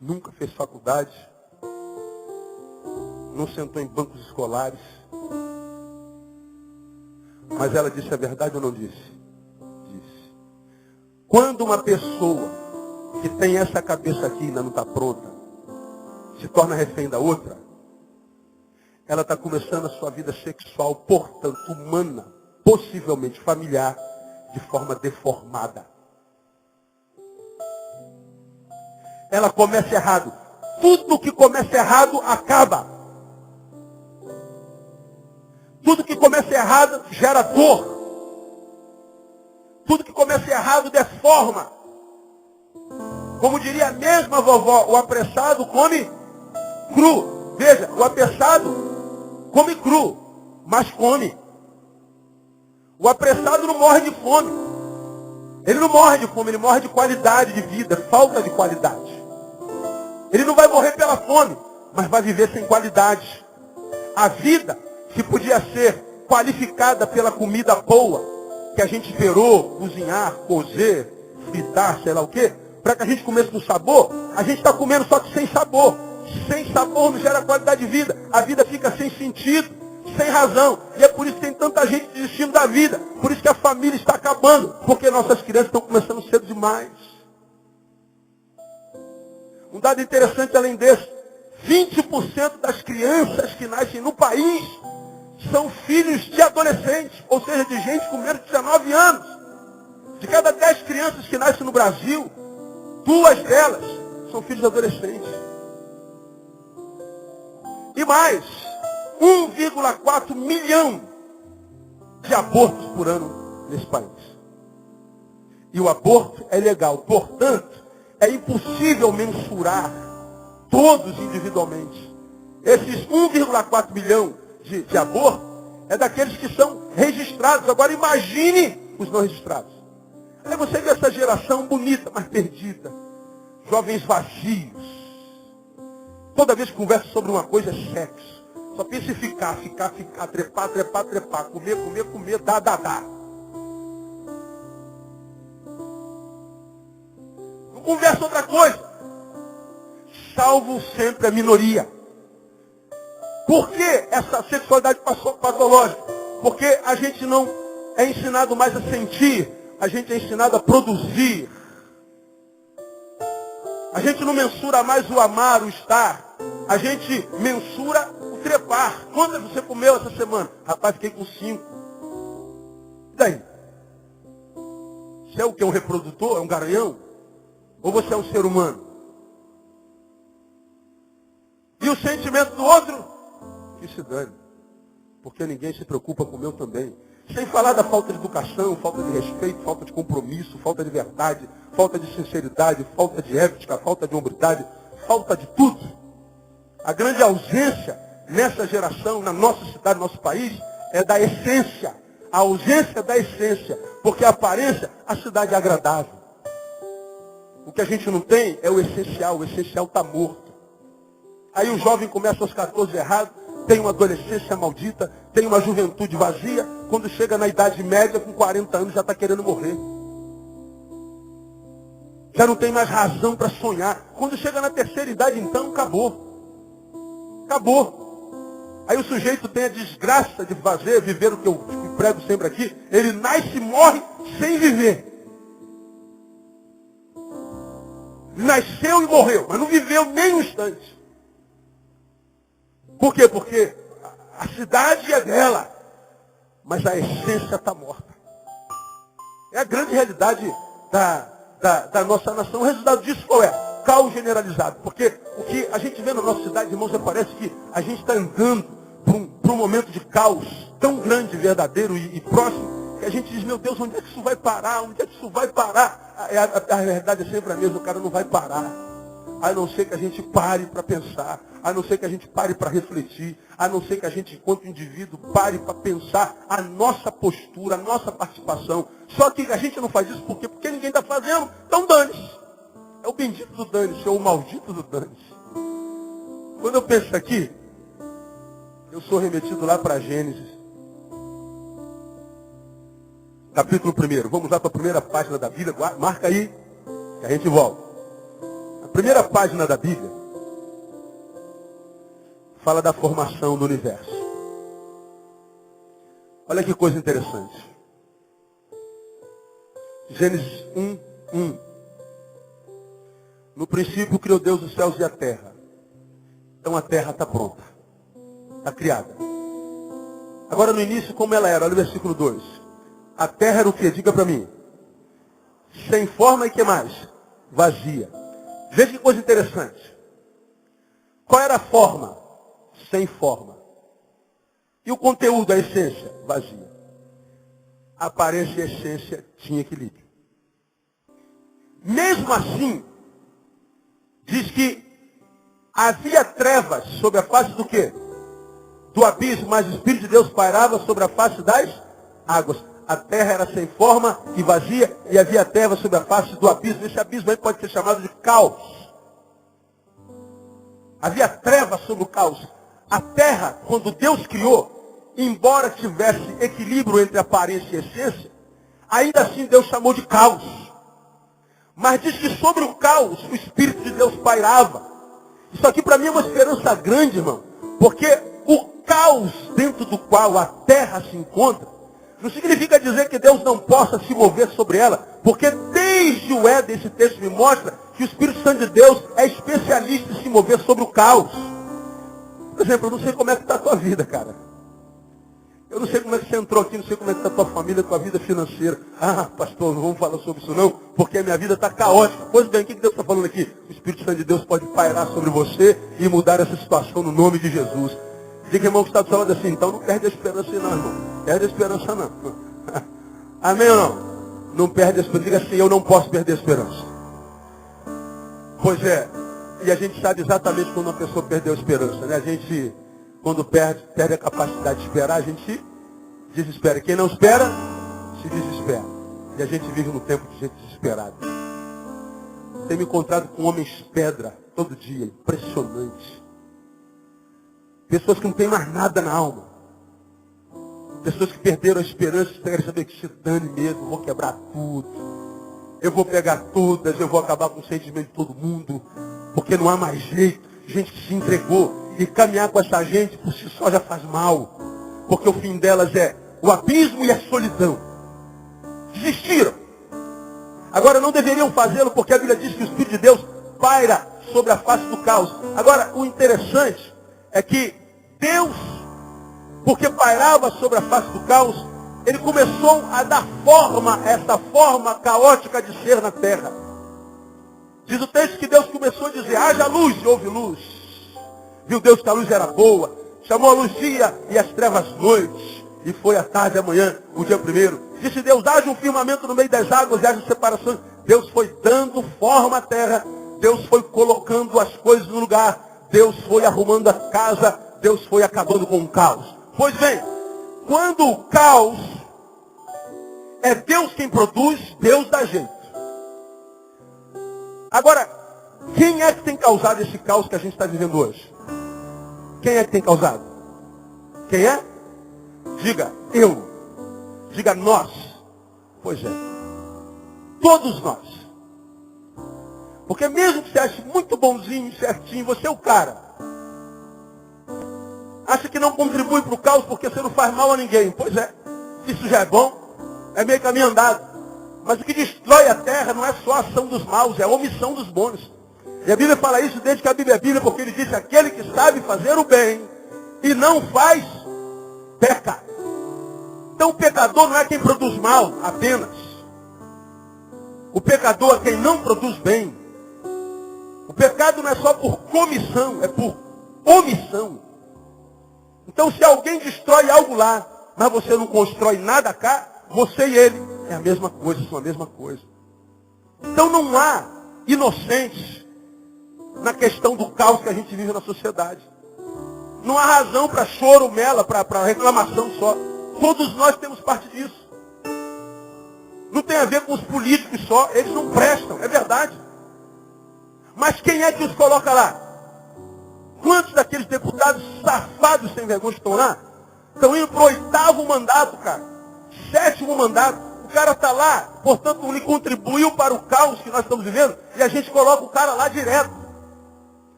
Nunca fez faculdade. Não sentou em bancos escolares. Mas ela disse a verdade ou não disse? Disse. Quando uma pessoa que tem essa cabeça aqui e ainda não está pronta, se torna refém da outra, ela está começando a sua vida sexual, portanto, humana, possivelmente familiar, de forma deformada. Ela começa errado. Tudo que começa errado, acaba. Tudo que começa errado gera dor. Tudo que começa errado deforma. Como diria a mesma vovó, o apressado come cru. Veja, o apressado come cru, mas come. O apressado não morre de fome. Ele não morre de fome, ele morre de qualidade de vida, falta de qualidade. Ele não vai morrer pela fome, mas vai viver sem qualidade. A vida que podia ser qualificada pela comida boa, que a gente esperou cozinhar, cozer, fritar, sei lá o quê, para que a gente comesse com sabor, a gente está comendo só que sem sabor. Sem sabor não gera qualidade de vida. A vida fica sem sentido, sem razão. E é por isso que tem tanta gente desistindo da vida. Por isso que a família está acabando, porque nossas crianças estão começando cedo demais. Um dado interessante além desse, 20% das crianças que nascem no país são filhos de adolescentes, ou seja, de gente com menos de 19 anos. De cada 10 crianças que nascem no Brasil, 2 delas são filhos de adolescentes. E mais, 1,4 milhão de abortos por ano nesse país. E o aborto é legal, portanto, é impossível mensurar todos individualmente. Esses 1,4 milhão de abortos é daqueles que são registrados. Agora imagine os não registrados. Aí você vê essa geração bonita, mas perdida. Jovens vazios. Toda vez que conversa sobre uma coisa é sexo. Só pensa em ficar, trepar, comer, dar. Não conversa outra coisa. Salvo sempre a minoria. Por que essa sexualidade patológica? Porque a gente não é ensinado mais a sentir, a gente é ensinado a produzir. A gente não mensura mais o amar, o estar. A gente mensura o trepar. Quantas você comeu essa semana? Rapaz, fiquei com 5. E daí? Você é o que? Um reprodutor? É um garanhão? Ou você é um ser humano? E o sentimento do outro? Que se dane. Porque ninguém se preocupa com o meu também. Sem falar da falta de educação, falta de respeito, falta de compromisso, falta de verdade, falta de sinceridade, falta de ética, falta de hombridade, falta de tudo. A grande ausência nessa geração, na nossa cidade, no nosso país, é da essência. A ausência da essência. Porque a aparência, a cidade é agradável. O que a gente não tem é o essencial está morto. Aí o jovem começa aos 14 errado, tem uma adolescência maldita, tem uma juventude vazia, quando chega na idade média, com 40 anos, já está querendo morrer. Já não tem mais razão para sonhar. Quando chega na terceira idade, então, acabou. Acabou. Aí o sujeito tem a desgraça de viver o que eu prego sempre aqui, ele nasce e morre sem viver. Nasceu e morreu, mas não viveu nem um instante. Por quê? Porque a cidade é dela, mas a essência está morta. É a grande realidade da nossa nação. O resultado disso qual é? Caos generalizado. Porque o que a gente vê na nossa cidade, irmãos, parece que a gente está andando para um momento de caos tão grande, verdadeiro e próximo, que a gente diz, meu Deus, onde é que isso vai parar? Onde é que isso vai parar? A verdade é sempre a mesma, o cara não vai parar. A não ser que a gente pare para pensar, a não ser que a gente pare para refletir, a não ser que a gente, enquanto indivíduo, pare para pensar a nossa postura, a nossa participação. Só que a gente não faz isso por quê? Porque ninguém está fazendo, então dane-se. É o bendito do dane-se, ou o maldito do dane-se. Quando eu penso aqui, eu sou remetido lá para Gênesis. Capítulo 1. Vamos lá para a primeira página da Bíblia. Marca aí, que a gente volta. A primeira página da Bíblia fala da formação do universo. Olha que coisa interessante. Gênesis 1:1. No princípio criou Deus os céus e a terra. Então a terra está pronta. Está criada. Agora no início como ela era. Olha o versículo 2. A terra era o quê? Diga para mim. Sem forma e que mais? Vazia. Veja que coisa interessante. Qual era a forma? Sem forma. E o conteúdo, a essência? Vazia. A aparência e a essência tinha equilíbrio. Mesmo assim, diz que havia trevas sobre a face do quê? Do abismo, mas o Espírito de Deus pairava sobre a face das águas. A terra era sem forma e vazia, e havia trevas sobre a face do abismo. Esse abismo aí pode ser chamado de caos. Havia trevas sobre o caos. A terra, quando Deus criou, embora tivesse equilíbrio entre aparência e essência, ainda assim Deus chamou de caos. Mas diz que sobre o caos, o Espírito de Deus pairava. Isso aqui para mim é uma esperança grande, irmão. Porque o caos dentro do qual a terra se encontra, não significa dizer que Deus não possa se mover sobre ela. Porque desde o Éden, esse texto me mostra que o Espírito Santo de Deus é especialista em se mover sobre o caos. Por exemplo, eu não sei como é que está a tua vida, cara. Eu não sei como é que você entrou aqui, não sei como é que está a tua família, a tua vida financeira. Ah, pastor, não vamos falar sobre isso não, porque a minha vida está caótica. Pois bem, o que Deus está falando aqui? O Espírito Santo de Deus pode pairar sobre você e mudar essa situação no nome de Jesus. Diga, irmão, que está do seu lado assim, então não perde a esperança não, irmão. Perde a esperança não. Amém ou não? Não perde a esperança. Diga assim, eu não posso perder a esperança. Pois é. E a gente sabe exatamente quando uma pessoa perdeu a esperança, né? A gente, quando perde a capacidade de esperar, a gente se desespera. Quem não espera, se desespera. E a gente vive num tempo de gente desesperada. Tenho me encontrado com homens pedra todo dia, impressionante. Pessoas que não têm mais nada na alma. Pessoas que perderam a esperança, querem saber que se dane mesmo, eu vou quebrar tudo. Eu vou pegar todas, eu vou acabar com o sentimento de todo mundo, porque não há mais jeito. Gente que se entregou. E caminhar com essa gente por si só já faz mal. Porque o fim delas é o abismo e a solidão. Desistiram. Agora não deveriam fazê-lo porque a Bíblia diz que o Espírito de Deus paira sobre a face do caos. Agora o interessante é que Deus, porque pairava sobre a face do caos, ele começou a dar forma a essa forma caótica de ser na terra. Diz o texto que Deus começou a dizer, haja luz, e houve luz. Viu Deus que a luz era boa, chamou a luz dia e as trevas noite. E foi a tarde e a manhã, o dia primeiro. Disse Deus, haja um firmamento no meio das águas e haja separações. Deus foi dando forma à terra. Deus foi colocando as coisas no lugar. Deus foi arrumando a casa. Deus foi acabando com o caos. Pois bem, quando o caos é Deus quem produz, Deus dá jeito. Agora, quem é que tem causado esse caos que a gente está vivendo hoje? Quem é que tem causado? Quem é? Diga, eu. Diga, nós. Pois é. Todos nós. Porque mesmo que você ache muito bonzinho, certinho, você é o cara. Acha que não contribui para o caos porque você não faz mal a ninguém. Pois é. Isso já é bom. É meio caminho andado. Mas o que destrói a terra não é só a ação dos maus, é a omissão dos bons. E a Bíblia fala isso desde que a Bíblia é Bíblia, porque ele disse, aquele que sabe fazer o bem e não faz, peca. Então o pecador não é quem produz mal apenas. O pecador é quem não produz bem. O pecado não é só por comissão, é por omissão. Então se alguém destrói algo lá, mas você não constrói nada cá, você e ele é a mesma coisa, são a mesma coisa. Então não há inocentes na questão do caos que a gente vive na sociedade. Não há razão para choro, mela, para reclamação só. Todos nós temos parte disso. Não tem a ver com os políticos só, eles não prestam, é verdade. Mas quem é que os coloca lá? Quantos daqueles deputados safados sem vergonha estão lá? Estão indo para o 8º mandato, cara. 7º mandato. O cara está lá, portanto, ele contribuiu para o caos que nós estamos vivendo, e a gente coloca o cara lá direto.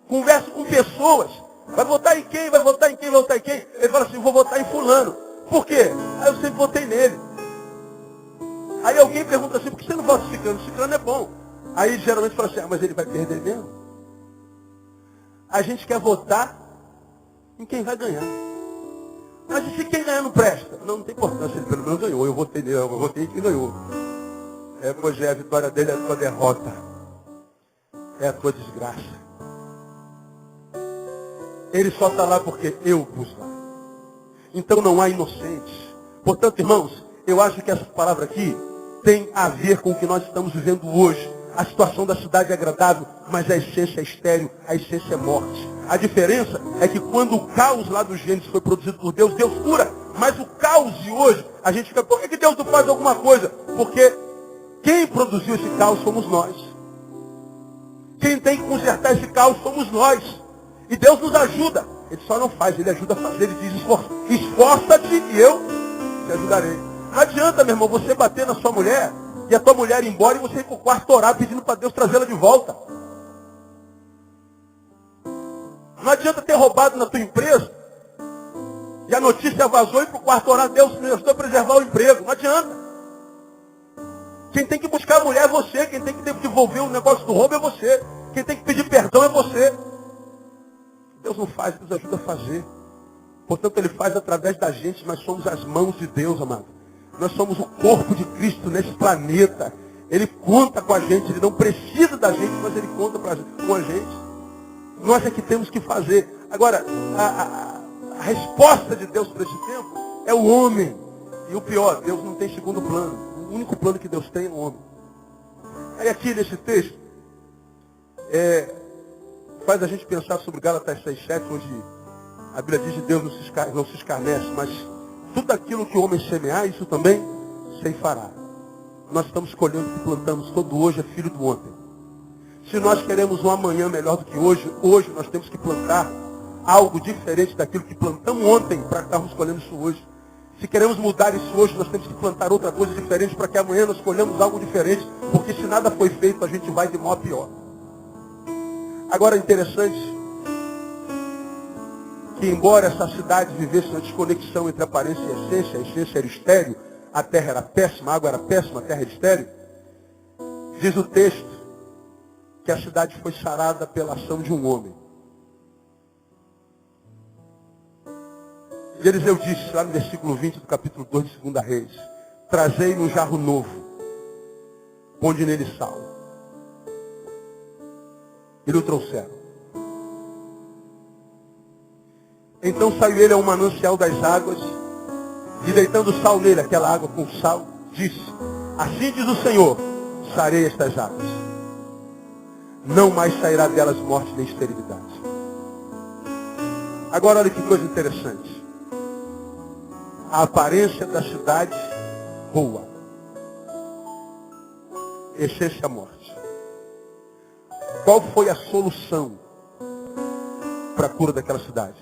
Conversa com pessoas. Vai votar em quem? Vai votar em quem? Vai votar em quem? Ele fala assim, vou votar em fulano. Por quê? Aí eu sempre votei nele. Aí alguém pergunta assim, por que você não vota em ciclano? Ciclano é bom. Aí ele geralmente fala assim, mas ele vai perder mesmo? A gente quer votar em quem vai ganhar. Mas e se quem ganhar não presta? Não tem importância, ele pelo menos ganhou. Eu votei nele, eu votei em quem ganhou. Pois é, a vitória dele é a tua derrota. É a tua desgraça. Ele só está lá porque eu pus lá. Então não há inocentes. Portanto, irmãos, eu acho que essa palavra aqui tem a ver com o que nós estamos vivendo hoje. A situação da cidade é agradável, mas a essência é estéril, a essência é morte. A diferença é que quando o caos lá dos Gênesis foi produzido por Deus, Deus cura. Mas o caos de hoje, a gente fica, por que Deus não faz alguma coisa? Porque quem produziu esse caos somos nós. Quem tem que consertar esse caos somos nós. E Deus nos ajuda. Ele só não faz, ele ajuda a fazer. Ele diz, esforça-te e eu te ajudarei. Não adianta, meu irmão, você bater na sua mulher e a tua mulher ir embora e você ir para o quarto orar pedindo para Deus trazê-la de volta. Não adianta ter roubado na tua empresa e a notícia vazou e para o quarto orar, Deus me ajudou a preservar o emprego. Não adianta. Quem tem que buscar a mulher é você. Quem tem que devolver o negócio do roubo é você. Quem tem que pedir perdão é você. Deus não faz, Deus ajuda a fazer. Portanto, Ele faz através da gente. Nós somos as mãos de Deus, amado. Nós somos o corpo de Cristo nesse planeta. Ele conta com a gente. Ele não precisa da gente, mas Ele conta com a gente. Nós é que temos que fazer. Agora, a resposta de Deus para esse tempo é o homem. E o pior, Deus não tem segundo plano. O único plano que Deus tem é o homem. Aí aqui nesse texto, faz a gente pensar sobre Gálatas 6,7, onde a Bíblia diz que Deus não se escarnece, mas tudo aquilo que o homem semear, isso também ceifará. nós estamos colhendo o que plantamos. Todo hoje é filho do ontem. Se nós queremos um amanhã melhor do que hoje, hoje nós temos que plantar algo diferente daquilo que plantamos ontem para estarmos colhendo isso hoje. Se queremos mudar isso hoje, nós temos que plantar outra coisa diferente para que amanhã nós colhamos algo diferente. Porque se nada foi feito, a gente vai de mal a pior. Agora é interessante que, embora essa cidade vivesse uma desconexão entre aparência e essência, a essência era estéril, a terra era péssima, a água era péssima, a terra era estéril, diz o texto que a cidade foi sarada pela ação de um homem. E Eliseu disse, lá no versículo 20 do capítulo 2 de 2 Reis, trazei-me um jarro novo, ponde nele sal. E lhe o trouxeram. Então saiu ele a um manancial das águas, e deitando sal nele, aquela água com sal, disse, assim diz o Senhor, sarei estas águas. Não mais sairá delas morte nem esterilidade. Agora olha que coisa interessante. A aparência da cidade boa. Essência a morte. Qual foi a solução para a cura daquela cidade?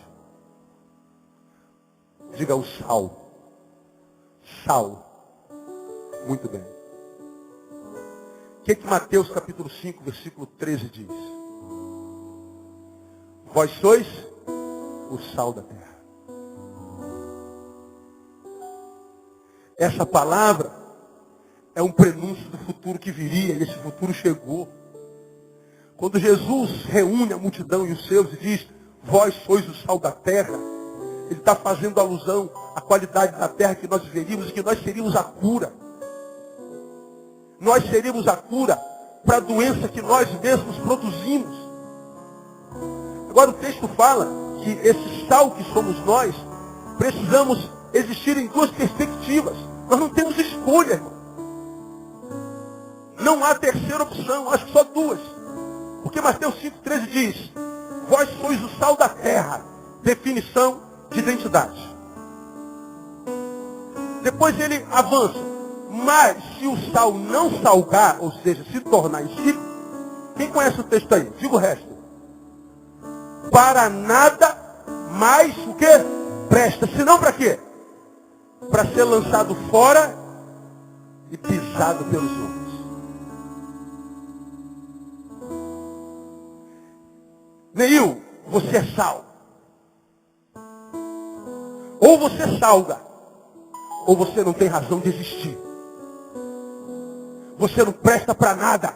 Diga o sal. Sal. Muito bem. O que Mateus capítulo 5, versículo 13 diz? Vós sois o sal da terra. Essa palavra é um prenúncio do futuro que viria, e esse futuro chegou. Quando Jesus reúne a multidão e os seus e diz, vós sois o sal da terra, ele está fazendo alusão à qualidade da terra que nós viveríamos e que nós seríamos a cura. Nós seríamos a cura para a doença que nós mesmos produzimos. Agora o texto fala que esse sal que somos nós, precisamos existir em duas perspectivas. Nós não temos escolha, irmão. Não há terceira opção, acho que só duas. Porque Mateus 5,13 diz, vós sois o sal da terra. Definição de identidade. Depois ele avança. Mas se o sal não salgar, ou seja, se tornar insípido, quem conhece o texto aí? Diga o resto. Para nada mais o que? Presta. Senão para quê? Para ser lançado fora e pisado pelos homens. Neil, você é sal. Ou você salga, ou você não tem razão de existir. Você não presta para nada,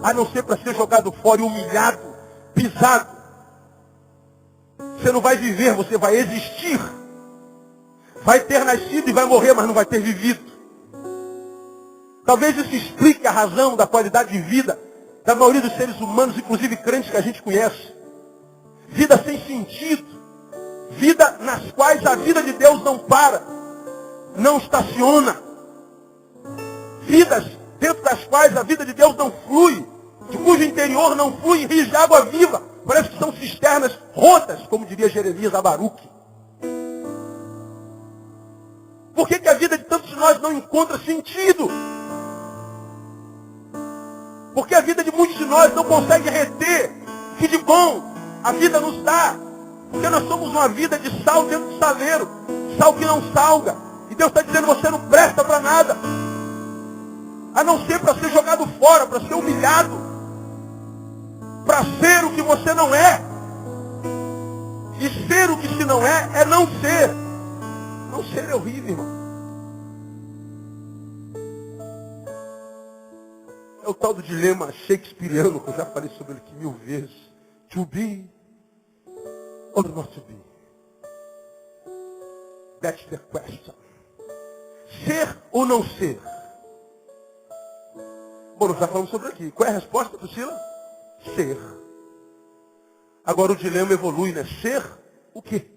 a não ser para ser jogado fora e humilhado, pisado. Você não vai viver, você vai existir. Vai ter nascido e vai morrer, mas não vai ter vivido. Talvez isso explique a razão da qualidade de vida da maioria dos seres humanos, inclusive crentes que a gente conhece. Vida sem sentido. Vida nas quais a vida de Deus não para, não estaciona. Vidas dentro das quais a vida de Deus não flui, de cujo interior não flui rios de água viva. Parece que são cisternas rotas, como diria Jeremias a Baruque. Por que a vida de tantos de nós não encontra sentido? Porque a vida de muitos de nós não consegue reter o que de bom a vida nos dá. Porque nós somos uma vida de sal dentro do saleiro. Sal que não salga. E Deus está dizendo, você não presta para nada. A não ser para ser jogado fora, para ser humilhado. Para ser o que você não é. E ser o que se não é não ser. Não ser é horrível, irmão. É o tal do dilema shakespeariano, que eu já falei sobre ele aqui 1000 vezes. To be or not to be? That's the question. Ser ou não ser? Bom, nós já falamos sobre aqui. Qual é a resposta, Priscila? Ser. Agora o dilema evolui, né? Ser o quê?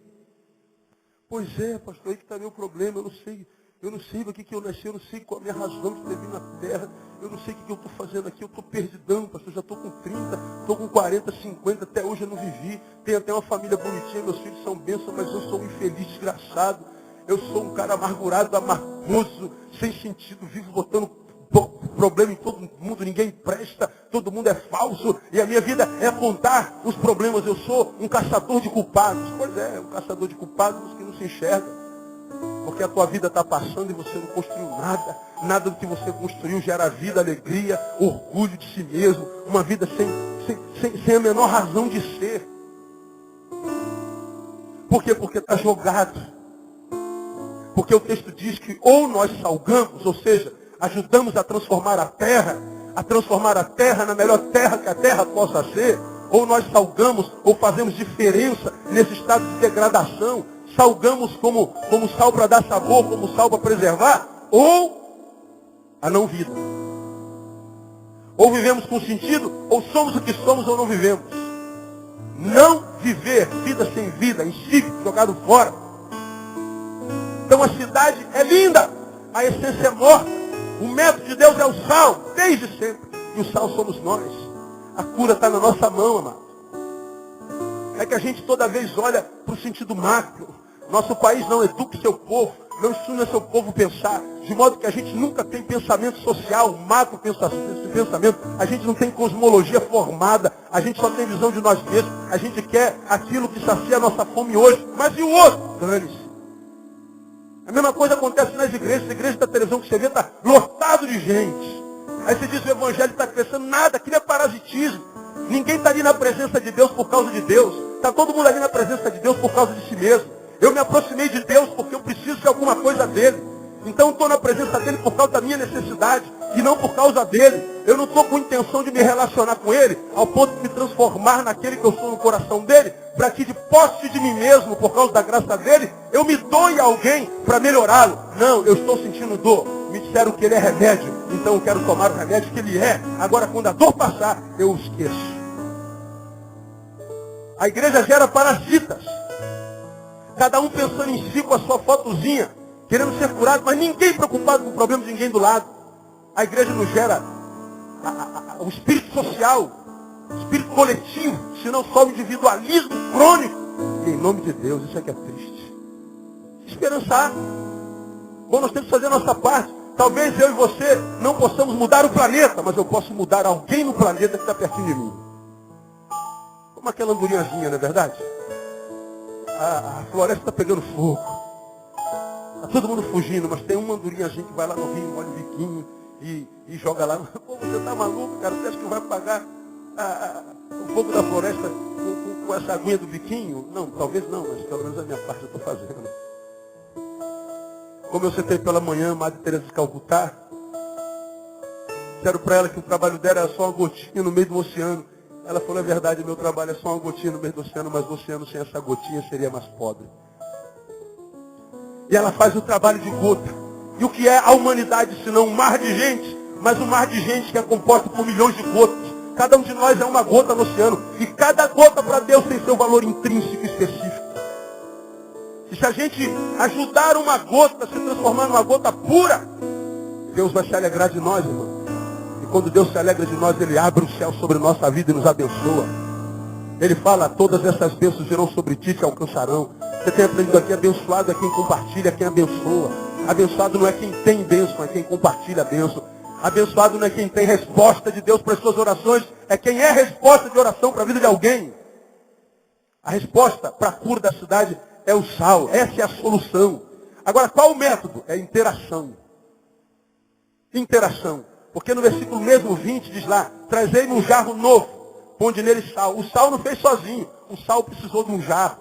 Pois é, pastor, aí que está meu problema. Eu não sei para que eu nasci, eu não sei qual a minha razão de ter vindo na terra. Eu não sei o que eu estou fazendo aqui, eu estou perdidão, pastor. Já estou com 30, estou com 40, 50, até hoje eu não vivi. Tenho até uma família bonitinha, meus filhos são bênçãos, mas eu sou um infeliz desgraçado. Eu sou um cara amargurado, amargoso, sem sentido, vivo botando problema em todo mundo, ninguém presta, todo mundo é falso, e a minha vida é apontar os problemas. Eu sou um caçador de culpados. Pois é, um caçador de culpados que não se enxerga. Porque a tua vida está passando e você não construiu nada. Nada do que você construiu gera vida, alegria, orgulho de si mesmo. Uma vida sem a menor razão de ser. Por quê? Porque está jogado. Porque o texto diz que ou nós salgamos, ou seja, ajudamos a transformar a terra na melhor terra que a terra possa ser, ou nós salgamos, ou fazemos diferença nesse estado de degradação, salgamos como sal para dar sabor, como sal para preservar, ou a não vida. Ou vivemos com sentido, ou somos o que somos, ou não vivemos. Não viver, vida sem vida, insípido, jogado fora. Então a cidade é linda, a essência é morta. O método de Deus é o sal, desde sempre. E o sal somos nós. A cura está na nossa mão, amado. É que a gente toda vez olha para o sentido macro. Nosso país não educa o seu povo, não ensina seu povo a pensar. De modo que a gente nunca tem pensamento social, macro pensamento. A gente não tem cosmologia formada. A gente só tem visão de nós mesmos. A gente quer aquilo que sacia a nossa fome hoje. Mas e o outro? Dane-se. A mesma coisa acontece nas igrejas. As igrejas da televisão que você vê está lotado de gente. Aí você diz que o evangelho está crescendo. Nada, aquilo é parasitismo. Ninguém está ali na presença de Deus por causa de Deus. Está todo mundo ali na presença de Deus por causa de si mesmo. Eu me aproximei de Deus porque eu preciso de alguma coisa dele. Então eu estou na presença dele por causa da minha necessidade e não por causa dele. Eu não estou com intenção de me relacionar com ele ao ponto de me transformar naquele que eu sou no coração dele, para que de posse de mim mesmo, por causa da graça dele, eu me doe a alguém para melhorá-lo. Não, eu estou sentindo dor. Me disseram que ele é remédio, então eu quero tomar o remédio que ele é. Agora quando a dor passar, eu o esqueço. A igreja gera parasitas. Cada um pensando em si com a sua fotozinha, querendo ser curado, mas ninguém preocupado com o problema de ninguém do lado. A igreja não gera o espírito social, o espírito coletivo, senão só o individualismo crônico. E em nome de Deus, isso é que é triste. Esperançar. Bom, nós temos que fazer a nossa parte. Talvez eu e você não possamos mudar o planeta, mas eu posso mudar alguém no planeta que está pertinho de mim. Como aquela andorinhazinha, não é verdade? A floresta está pegando fogo. Está todo mundo fugindo, mas tem uma andorinhazinha que vai lá no rio, molha o biquinho e joga lá. Pô, você está maluco, cara? Você acha que vai apagar o fogo da floresta com essa aguinha do biquinho? Não, talvez não, mas pelo menos a minha parte eu estou fazendo. Como eu sentei pela manhã, Madre Teresa de Calcutá, disseram para ela que o trabalho dela era só uma gotinha no meio do oceano. Ela falou, é verdade, meu trabalho é só uma gotinha no meio do oceano, mas o oceano sem essa gotinha seria mais pobre. E ela faz o trabalho de gota. E o que é a humanidade, senão um mar de gente, mas um mar de gente que é composto por milhões de gotas. Cada um de nós é uma gota no oceano. E cada gota para Deus tem seu valor intrínseco específico. E se a gente ajudar uma gota a se transformar numa gota pura, Deus vai se alegrar de nós, irmão. E quando Deus se alegra de nós, Ele abre o céu sobre nossa vida e nos abençoa. Ele fala, todas essas bênçãos virão sobre ti e te alcançarão. Você tem aprendido aqui, abençoado é quem compartilha, é quem abençoa. Abençoado não é quem tem bênção, é quem compartilha a bênção. Abençoado não é quem tem resposta de Deus para as suas orações, é quem é resposta de oração para a vida de alguém. A resposta para a cura da cidade é o sal, essa é a solução. Agora, qual o método? É interação. Interação. Porque no versículo mesmo 20 diz lá, trazei-me um jarro novo, ponde nele sal. O sal não fez sozinho, o sal precisou de um jarro.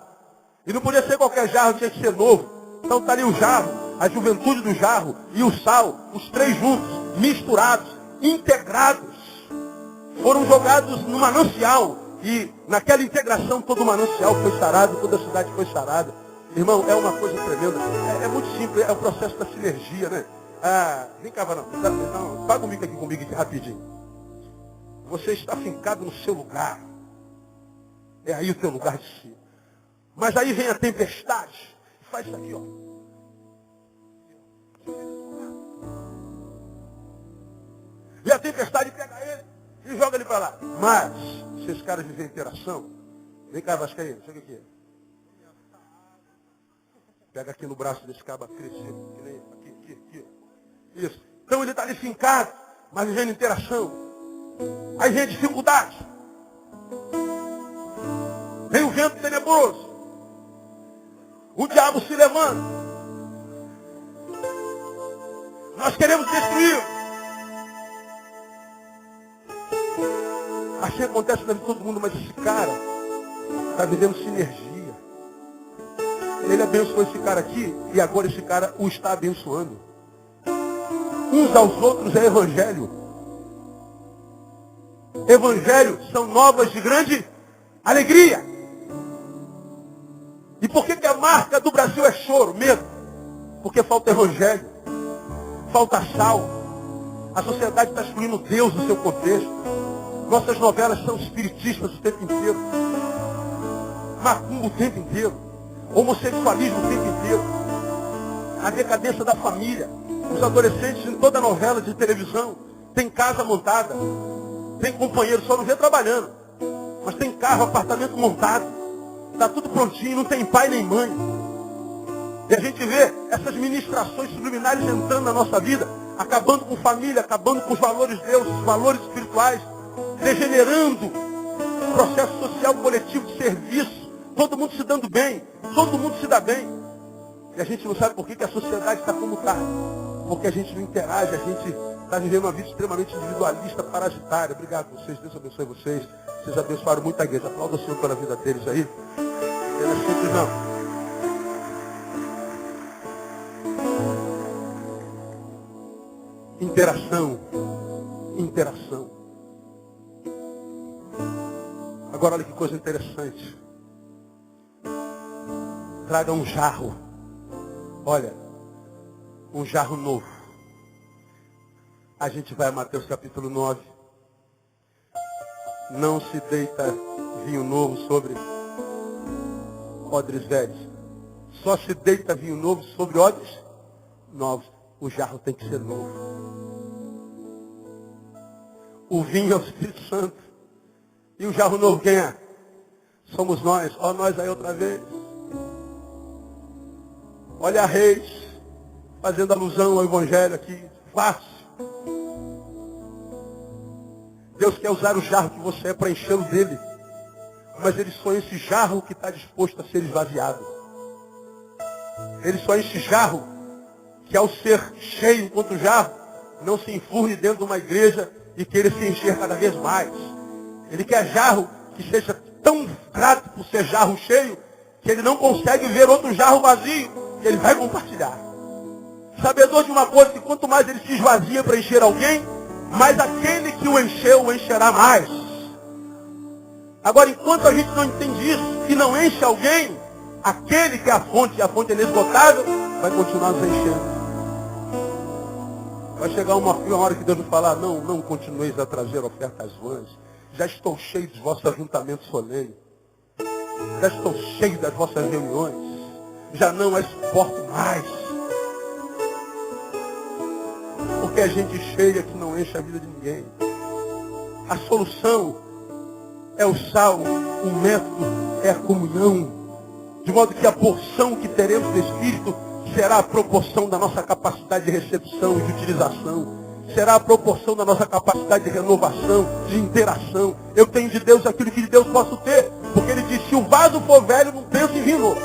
E não podia ser qualquer jarro, tinha que ser novo. Então está ali o jarro, a juventude do jarro e o sal, os três juntos, misturados, integrados. Foram jogados no manancial. E naquela integração todo o manancial foi sarado, toda a cidade foi sarada. Irmão, é uma coisa tremenda. É muito simples, é o processo da sinergia, né? Vem cá, varão. Não, paga um mico aqui comigo aqui, rapidinho. Você está fincado no seu lugar. É aí o teu lugar de si. Mas aí vem a tempestade. Faz isso aqui, ó. E a tempestade pega ele e joga ele para lá. Mas, se esse cara viver interação, vem cá, Vascaíno, chega aqui. Pega aqui no braço desse cabo, crescer, que nem aqui. Isso. Então ele está ali fincado, mas vivendo interação. Aí vem a dificuldade. Vem o vento tenebroso. O diabo se levanta. Nós queremos destruir. Assim acontece na vida de todo mundo, mas esse cara está vivendo sinergia. Ele abençoou esse cara aqui e agora esse cara o está abençoando. Uns aos outros é evangelho. Evangelho são novas de grande alegria. E por que a marca do Brasil é choro, medo? Porque falta evangelho, falta sal. A sociedade está excluindo Deus do seu contexto. Nossas novelas são espiritistas o tempo inteiro. Macumba o tempo inteiro. Homossexualismo o tempo inteiro. A decadência da família. Os adolescentes em toda novela de televisão tem casa montada. Tem companheiro, só não vê trabalhando. Mas tem carro, apartamento montado. Está tudo prontinho, não tem pai nem mãe. E a gente vê essas ministrações subliminares entrando na nossa vida, acabando com família, acabando com os valores de Deus, os valores espirituais, degenerando o processo social coletivo de serviço. Todo mundo se dando bem, todo mundo se dá bem. E a gente não sabe por que a sociedade está como está. Porque a gente não interage, a gente está vivendo uma vida extremamente individualista, parasitária. Obrigado a vocês, Deus abençoe vocês. Vocês abençoaram muita igreja. Aplauda o Senhor pela vida deles aí. Não é simples não. Interação. Agora olha que coisa interessante. Traga um jarro. Olha, um jarro novo. A gente vai a Mateus capítulo 9. Não se deita vinho novo sobre odres velhos. Só se deita vinho novo sobre odres novos. O jarro tem que ser novo. O vinho é o Espírito Santo. E o jarro novo quem é? Somos nós. Ó nós aí outra vez. Olha a Reis, fazendo alusão ao Evangelho aqui. Fácil. Deus quer usar o jarro que você é para enchê-lo dele. Mas ele só enche jarro que está disposto a ser esvaziado. Ele só enche jarro que ao ser cheio enquanto jarro, não se enfurne dentro de uma igreja e queira se encher cada vez mais. Ele quer jarro que seja tão grato por ser jarro cheio, que ele não consegue ver outro jarro vazio, que ele vai compartilhar. Sabedor de uma coisa, que quanto mais ele se esvazia para encher alguém, mais aquele que o encheu, o encherá mais. Agora, enquanto a gente não entende isso, e não enche alguém, aquele que é a fonte, e a fonte é inesgotável, vai continuar nos enchendo. Vai chegar uma hora que Deus vai falar, não continueis a trazer ofertas vãs. Já estou cheio dos vossos ajuntamentos solenes. Já estou cheio das vossas reuniões. Já não as suporto mais. Porque é gente cheia que não enche a vida de ninguém. A solução é o sal, o método é a comunhão. De modo que a porção que teremos do Espírito será a proporção da nossa capacidade de recepção e de utilização. Será a proporção da nossa capacidade de renovação, de interação. Eu tenho de Deus aquilo que de Deus posso ter. Porque ele diz, se o vaso for velho, não pense em vinho novo.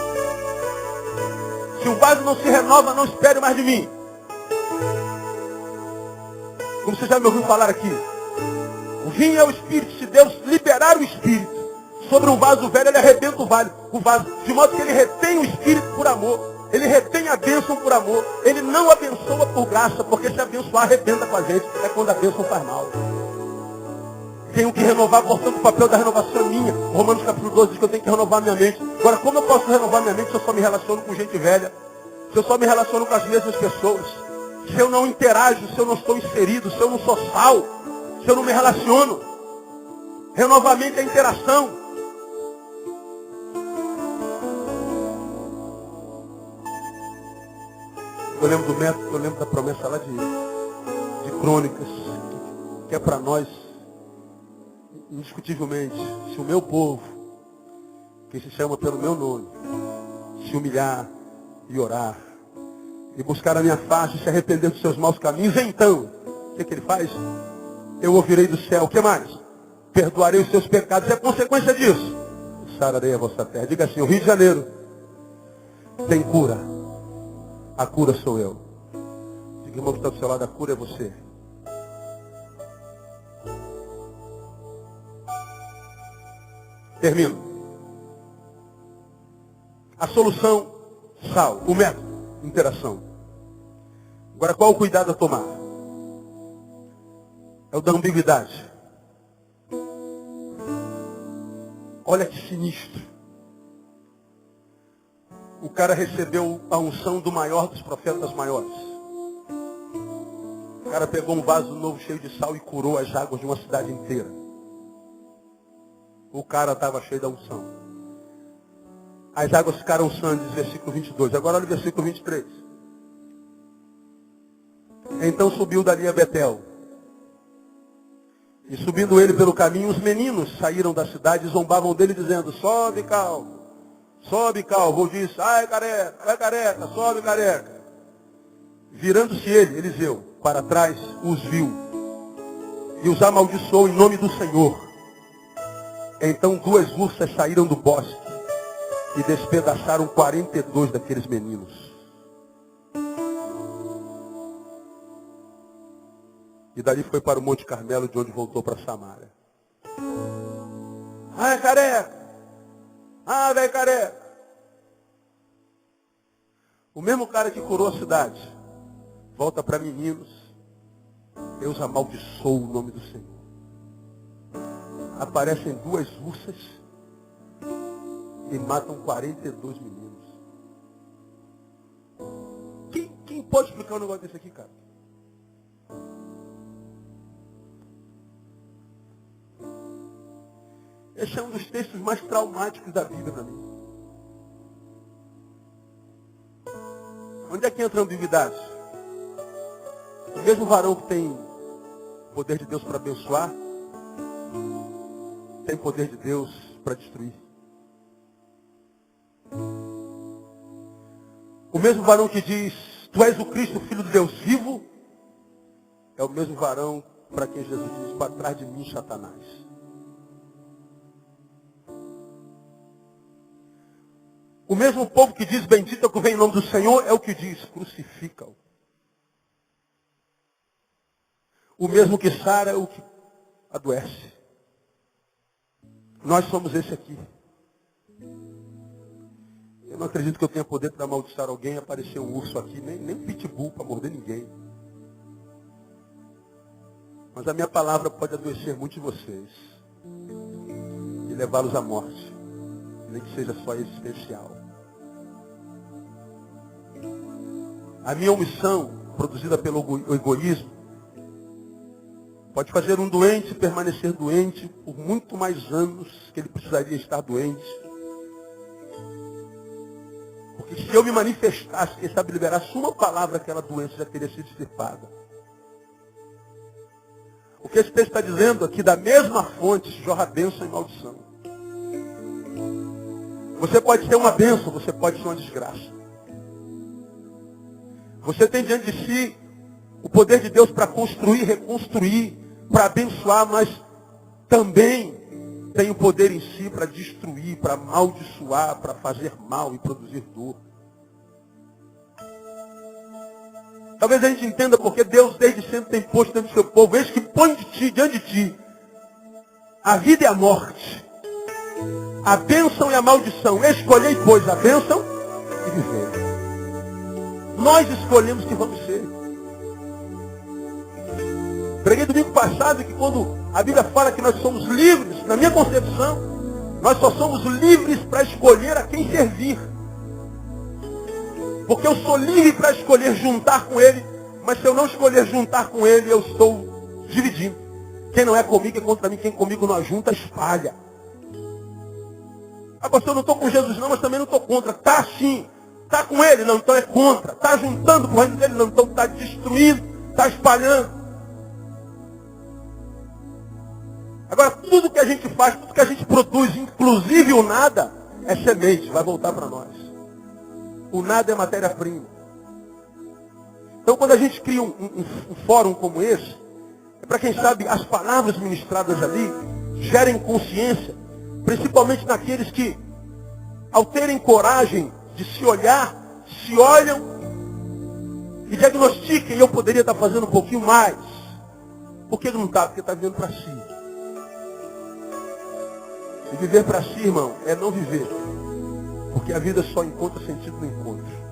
Se o vaso não se renova, não espere mais de mim. Como você já me ouviu falar aqui. O vinho é o Espírito. Se Deus liberar o Espírito sobre um vaso velho, ele arrebenta o vaso. De modo que ele retém o Espírito por amor. Ele retém a bênção por amor. Ele não abençoa por graça, porque se abençoar arrebenta com a gente. É quando a bênção faz mal. Tenho que renovar, portanto o papel da renovação é minha. Romanos capítulo 12 diz que eu tenho que renovar minha mente. Agora, como eu posso renovar minha mente se eu só me relaciono com gente velha? Se eu só me relaciono com as mesmas pessoas? Se eu não interajo, se eu não estou inserido, se eu não sou sal, se eu não me relaciono? Renovamento é interação. Eu lembro do método, eu lembro da promessa lá de Crônicas, que é para nós, indiscutivelmente, se o meu povo, que se chama pelo meu nome, se humilhar, e orar, e buscar a minha face, e se arrepender dos seus maus caminhos, então, o que ele faz? Eu ouvirei do céu, o que mais? Perdoarei os seus pecados, e a consequência disso? Sararei a vossa terra. Diga assim, o Rio de Janeiro tem cura. A cura sou eu. Diga, irmão que está do seu lado, a cura é você. Termino. A solução, sal. O método, interação. Agora, qual o cuidado a tomar? É o da ambiguidade. Olha que sinistro. O cara recebeu a unção do maior dos profetas maiores. O cara pegou um vaso novo cheio de sal e curou as águas de uma cidade inteira. O cara estava cheio da unção. As águas ficaram santas, versículo 22. Agora olha o versículo 23. Então subiu dali a Betel. E subindo ele pelo caminho, os meninos saíram da cidade e zombavam dele, dizendo, sobe calvo, ou disse, ai careca, sobe careca. Virando-se ele, Eliseu, para trás, os viu e os amaldiçoou em nome do Senhor. Então 2 ursas saíram do bosque e despedaçaram 42 daqueles meninos. E dali foi para o Monte Carmelo, de onde voltou para Samaria. Ai, careca! Ah, velho careca! O mesmo cara que curou a cidade, volta para meninos, Deus amaldiçoou o nome do Senhor. Aparecem 2 ursas e matam 42 meninos. Quem pode explicar um negócio desse aqui, cara? Esse é um dos textos mais traumáticos da Bíblia para mim. Onde é que entra a ambiguidade? O mesmo varão que tem poder de Deus para abençoar, tem poder de Deus para destruir. O mesmo varão que diz, tu és o Cristo, filho de Deus vivo, é o mesmo varão para quem Jesus diz, para trás de mim, Satanás. O mesmo povo que diz, bendito é o que vem em nome do Senhor, é o que diz, crucifica-o. O mesmo que sara é o que adoece. Nós somos esse aqui. Eu não acredito que eu tenha poder para amaldiçoar alguém e aparecer um urso aqui, nem um pitbull para morder ninguém. Mas a minha palavra pode adoecer muitos de vocês e levá-los à morte. Nem que seja só existencial. A minha omissão, produzida pelo egoísmo, pode fazer um doente permanecer doente por muito mais anos que ele precisaria estar doente. Porque se eu me manifestasse, quem sabe liberasse uma palavra, aquela doença já teria sido extirpada. O que esse texto está dizendo aqui, da mesma fonte, jorra bênção e maldição. Você pode ser uma bênção, você pode ser uma desgraça. Você tem diante de si o poder de Deus para construir, reconstruir, para abençoar, mas também tem o poder em si para destruir, para amaldiçoar, para fazer mal e produzir dor. Talvez a gente entenda porque Deus desde sempre tem posto diante do seu povo, eis que põe diante de ti a vida e a morte, a bênção e a maldição. Escolhei, pois, a bênção e viver. Nós escolhemos que vamos ser. Preguei domingo passado que quando a Bíblia fala que nós somos livres, na minha concepção, nós só somos livres para escolher a quem servir. Porque eu sou livre para escolher juntar com Ele, mas se eu não escolher juntar com Ele, eu estou dividindo. Quem não é comigo é contra mim, quem comigo não ajunta, espalha. Ah, pastor, eu não estou com Jesus não, mas também não estou contra. Está sim. Está com Ele? Não, então é contra. Está juntando com o reino dele? Não, então está destruindo, está espalhando. Agora, tudo que a gente faz, tudo que a gente produz, inclusive o nada, é semente, vai voltar para nós. O nada é matéria-prima. Então, quando a gente cria um fórum como esse, é para quem sabe as palavras ministradas ali gerem consciência, principalmente naqueles que, ao terem coragem de se olhar, se olham e diagnostiquem, eu poderia estar fazendo um pouquinho mais. Por que não está? Porque está vivendo para si. E viver para si, irmão, é não viver. Porque a vida só encontra sentido no encontro.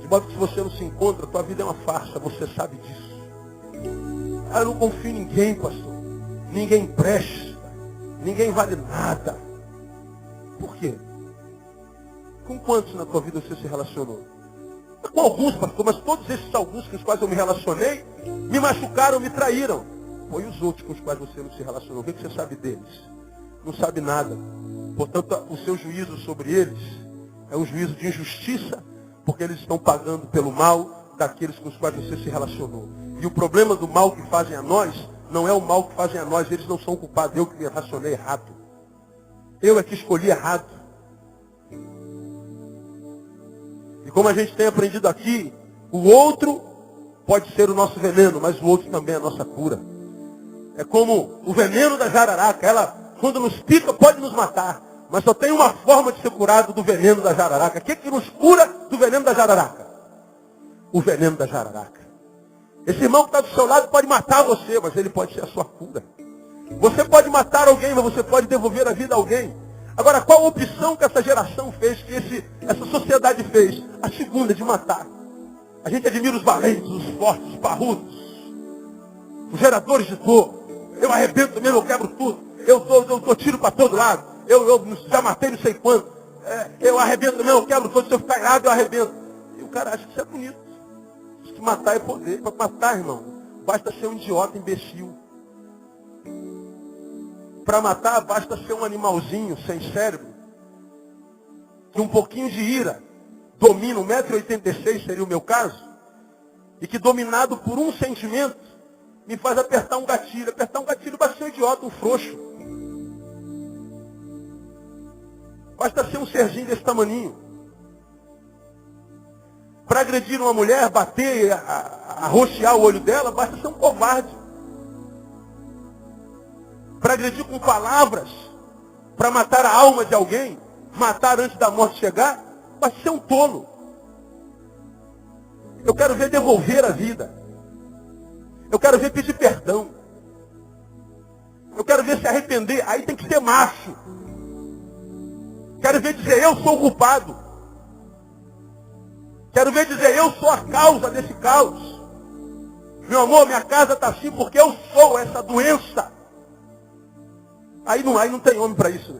De modo que se você não se encontra, a tua vida é uma farsa, você sabe disso. Ah, eu não confio em ninguém, pastor. Ninguém presta. Ninguém vale nada. Por quê? Com quantos na tua vida você se relacionou? Com alguns, pastor, mas todos esses alguns com os quais eu me relacionei, me machucaram, me traíram. Foi os outros com os quais você não se relacionou. O que você sabe deles? Não sabe nada. Portanto, o seu juízo sobre eles é um juízo de injustiça, porque eles estão pagando pelo mal daqueles com os quais você se relacionou. E o problema do mal que fazem a nós, não é o mal que fazem a nós, eles não são culpados. Eu que me relacionei errado. Eu é que escolhi errado. E como a gente tem aprendido aqui, o outro pode ser o nosso veneno, mas o outro também é a nossa cura. É como o veneno da jararaca. Ela, quando nos pica, pode nos matar. Mas só tem uma forma de ser curado do veneno da jararaca. O que nos cura do veneno da jararaca? O veneno da jararaca. Esse irmão que está do seu lado pode matar você, mas ele pode ser a sua cura. Você pode matar alguém, mas você pode devolver a vida a alguém. Agora, qual a opção que essa geração fez, que essa sociedade fez? A segunda, de matar. A gente admira os valentes, os fortes, os parrudos, os geradores de dor. Eu arrebento mesmo, eu quebro tudo. Eu dou tiro para todo lado. Eu já matei não sei quanto. Eu arrebento mesmo, eu quebro tudo. Se eu ficar errado, eu arrebento. E o cara acha que isso é bonito. Diz que matar é poder. Para matar, irmão, basta ser um idiota, imbecil. Para matar, basta ser um animalzinho sem cérebro, que um pouquinho de ira domina, 1,86 m seria o meu caso, e que dominado por um sentimento, me faz apertar um gatilho. Apertar um gatilho basta ser um idiota, um frouxo. Basta ser um serginho desse tamaninho. Para agredir uma mulher, bater, arroxear o olho dela, basta ser um covarde. Para agredir com palavras, para matar a alma de alguém, matar antes da morte chegar, vai ser um tolo. Eu quero ver devolver a vida. Eu quero ver pedir perdão. Eu quero ver se arrepender. Aí tem que ser macho. Quero ver dizer, eu sou o culpado. Quero ver dizer, eu sou a causa desse caos. Meu amor, minha casa está assim porque eu sou essa doença. Aí não tem homem para isso. Né?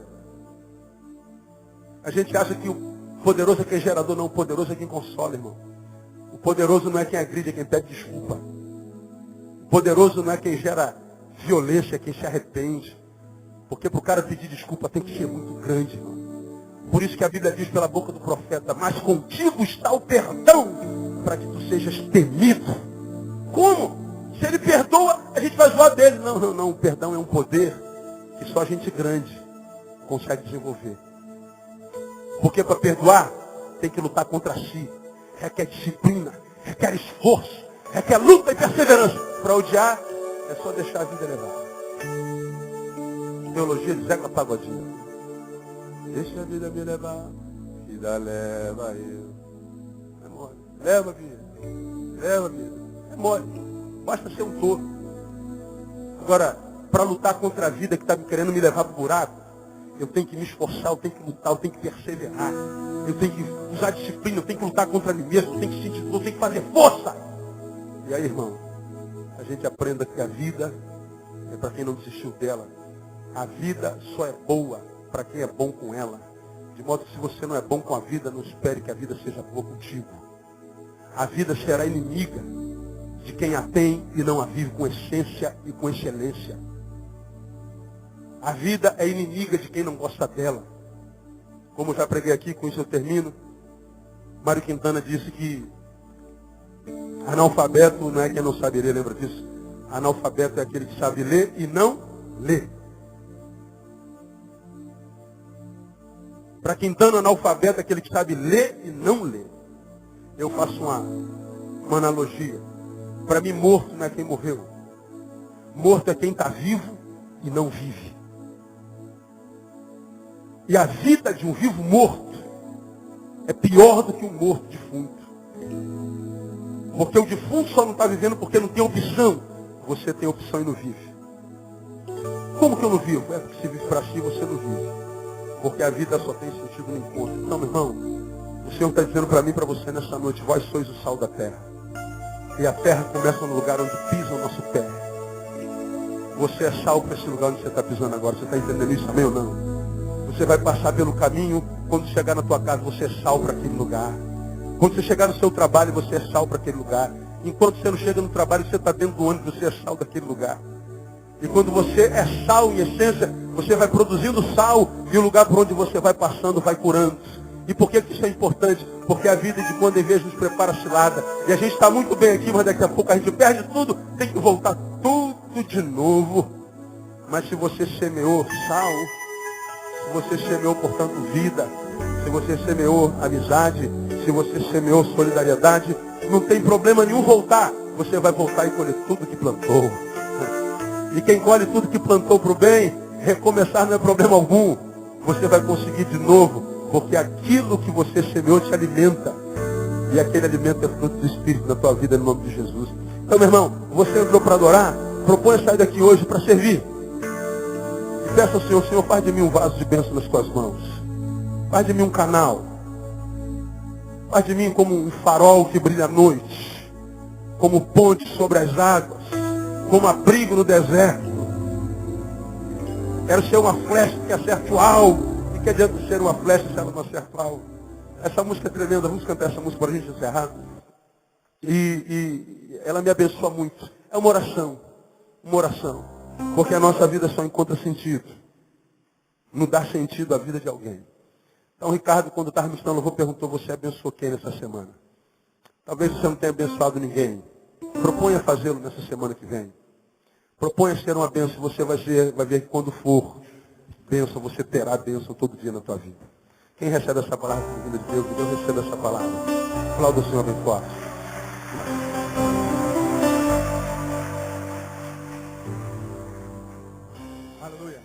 A gente acha que o poderoso é quem é gerador, não. O poderoso é quem consola, irmão. O poderoso não é quem agride, é quem pede desculpa. O poderoso não é quem gera violência, é quem se arrepende. Porque para o cara pedir desculpa tem que ser muito grande, irmão. Por isso que a Bíblia diz pela boca do profeta, mas contigo está o perdão, para que tu sejas temido. Como? Se ele perdoa, a gente vai zoar dele. Não, o perdão é um poder que só gente grande consegue desenvolver. Porque para perdoar, tem que lutar contra si. Requer disciplina, requer esforço, requer luta e perseverança. Para odiar, é só deixar a vida levar. Teologia de Zeca Pagodinho. Deixa a vida me levar, vida leva eu. É mole. Leva a vida. Leva a vida. É mole. Basta ser um tolo. Agora, para lutar contra a vida que está querendo me levar para o buraco, eu tenho que me esforçar, eu tenho que lutar, eu tenho que perseverar. Eu tenho que usar disciplina, eu tenho que lutar contra mim mesmo, eu tenho que sentir dor, eu tenho que fazer força. E aí, irmão, a gente aprenda que a vida é para quem não desistiu dela. A vida só é boa para quem é bom com ela. De modo que se você não é bom com a vida, não espere que a vida seja boa contigo. A vida será inimiga de quem a tem e não a vive com essência e com excelência. A vida é inimiga de quem não gosta dela. Como eu já preguei aqui, com isso eu termino. Mário Quintana disse que analfabeto não é quem não sabe ler, lembra disso? Analfabeto é aquele que sabe ler e não lê. Para quem está no analfabeto, aquele que sabe ler e não ler. Eu faço uma analogia. Para mim, morto não é quem morreu. Morto é quem está vivo e não vive. E a vida de um vivo morto é pior do que um morto defunto. Porque o defunto só não está vivendo porque não tem opção. Você tem opção e não vive. Como que eu não vivo? É porque se vive para si, você não vive. Porque a vida só tem sentido no encontro. Então, meu irmão, o Senhor está dizendo para mim e para você nessa noite, vós sois o sal da terra. E a terra começa no lugar onde pisa o nosso pé. Você é sal para esse lugar onde você está pisando agora. Você está entendendo isso, amém ou não? Você vai passar pelo caminho, quando chegar na tua casa, você é sal para aquele lugar. Quando você chegar no seu trabalho, você é sal para aquele lugar. Enquanto você não chega no trabalho, você está dentro do ônibus, você é sal daquele lugar. E quando você é sal em essência, você vai produzindo sal e o lugar por onde você vai passando vai curando. E por que isso é importante? Porque a vida de quando em vez nos prepara a cilada. E a gente está muito bem aqui, mas daqui a pouco a gente perde tudo, tem que voltar tudo de novo. Mas se você semeou sal, se você semeou, portanto, vida, se você semeou amizade, se você semeou solidariedade, não tem problema nenhum voltar. Você vai voltar e colher tudo que plantou. E quem colhe tudo que plantou para o bem, recomeçar não é problema algum. Você vai conseguir de novo, porque aquilo que você semeou te alimenta. E aquele alimento é fruto do Espírito na tua vida, no nome de Jesus. Então, meu irmão, você entrou para adorar, propõe sair daqui hoje para servir. E peça ao Senhor, Senhor, faz de mim um vaso de bênção nas tuas mãos. Faz de mim um canal. Faz de mim como um farol que brilha à noite. Como ponte sobre as águas. Como abrigo no deserto. Quero ser uma flecha que acerta o alvo. E que adianta ser uma flecha se ela não acerta o alvo? Essa música é tremenda. Vamos cantar essa música para a gente encerrar. E ela me abençoa muito. É uma oração. Uma oração. Porque a nossa vida só encontra sentido. Não dá sentido à vida de alguém. Então, Ricardo, quando estava ministrando louvor, perguntou, você abençoou quem nessa semana? Talvez você não tenha abençoado ninguém. Proponha fazê-lo nessa semana que vem. Proponha ser uma bênção. Você vai ver que quando for bênção, você terá bênção todo dia na tua vida. Quem recebe essa palavra com a vida de Deus, que Deus recebe essa palavra. Aplauda o Senhor bem forte. Aleluia.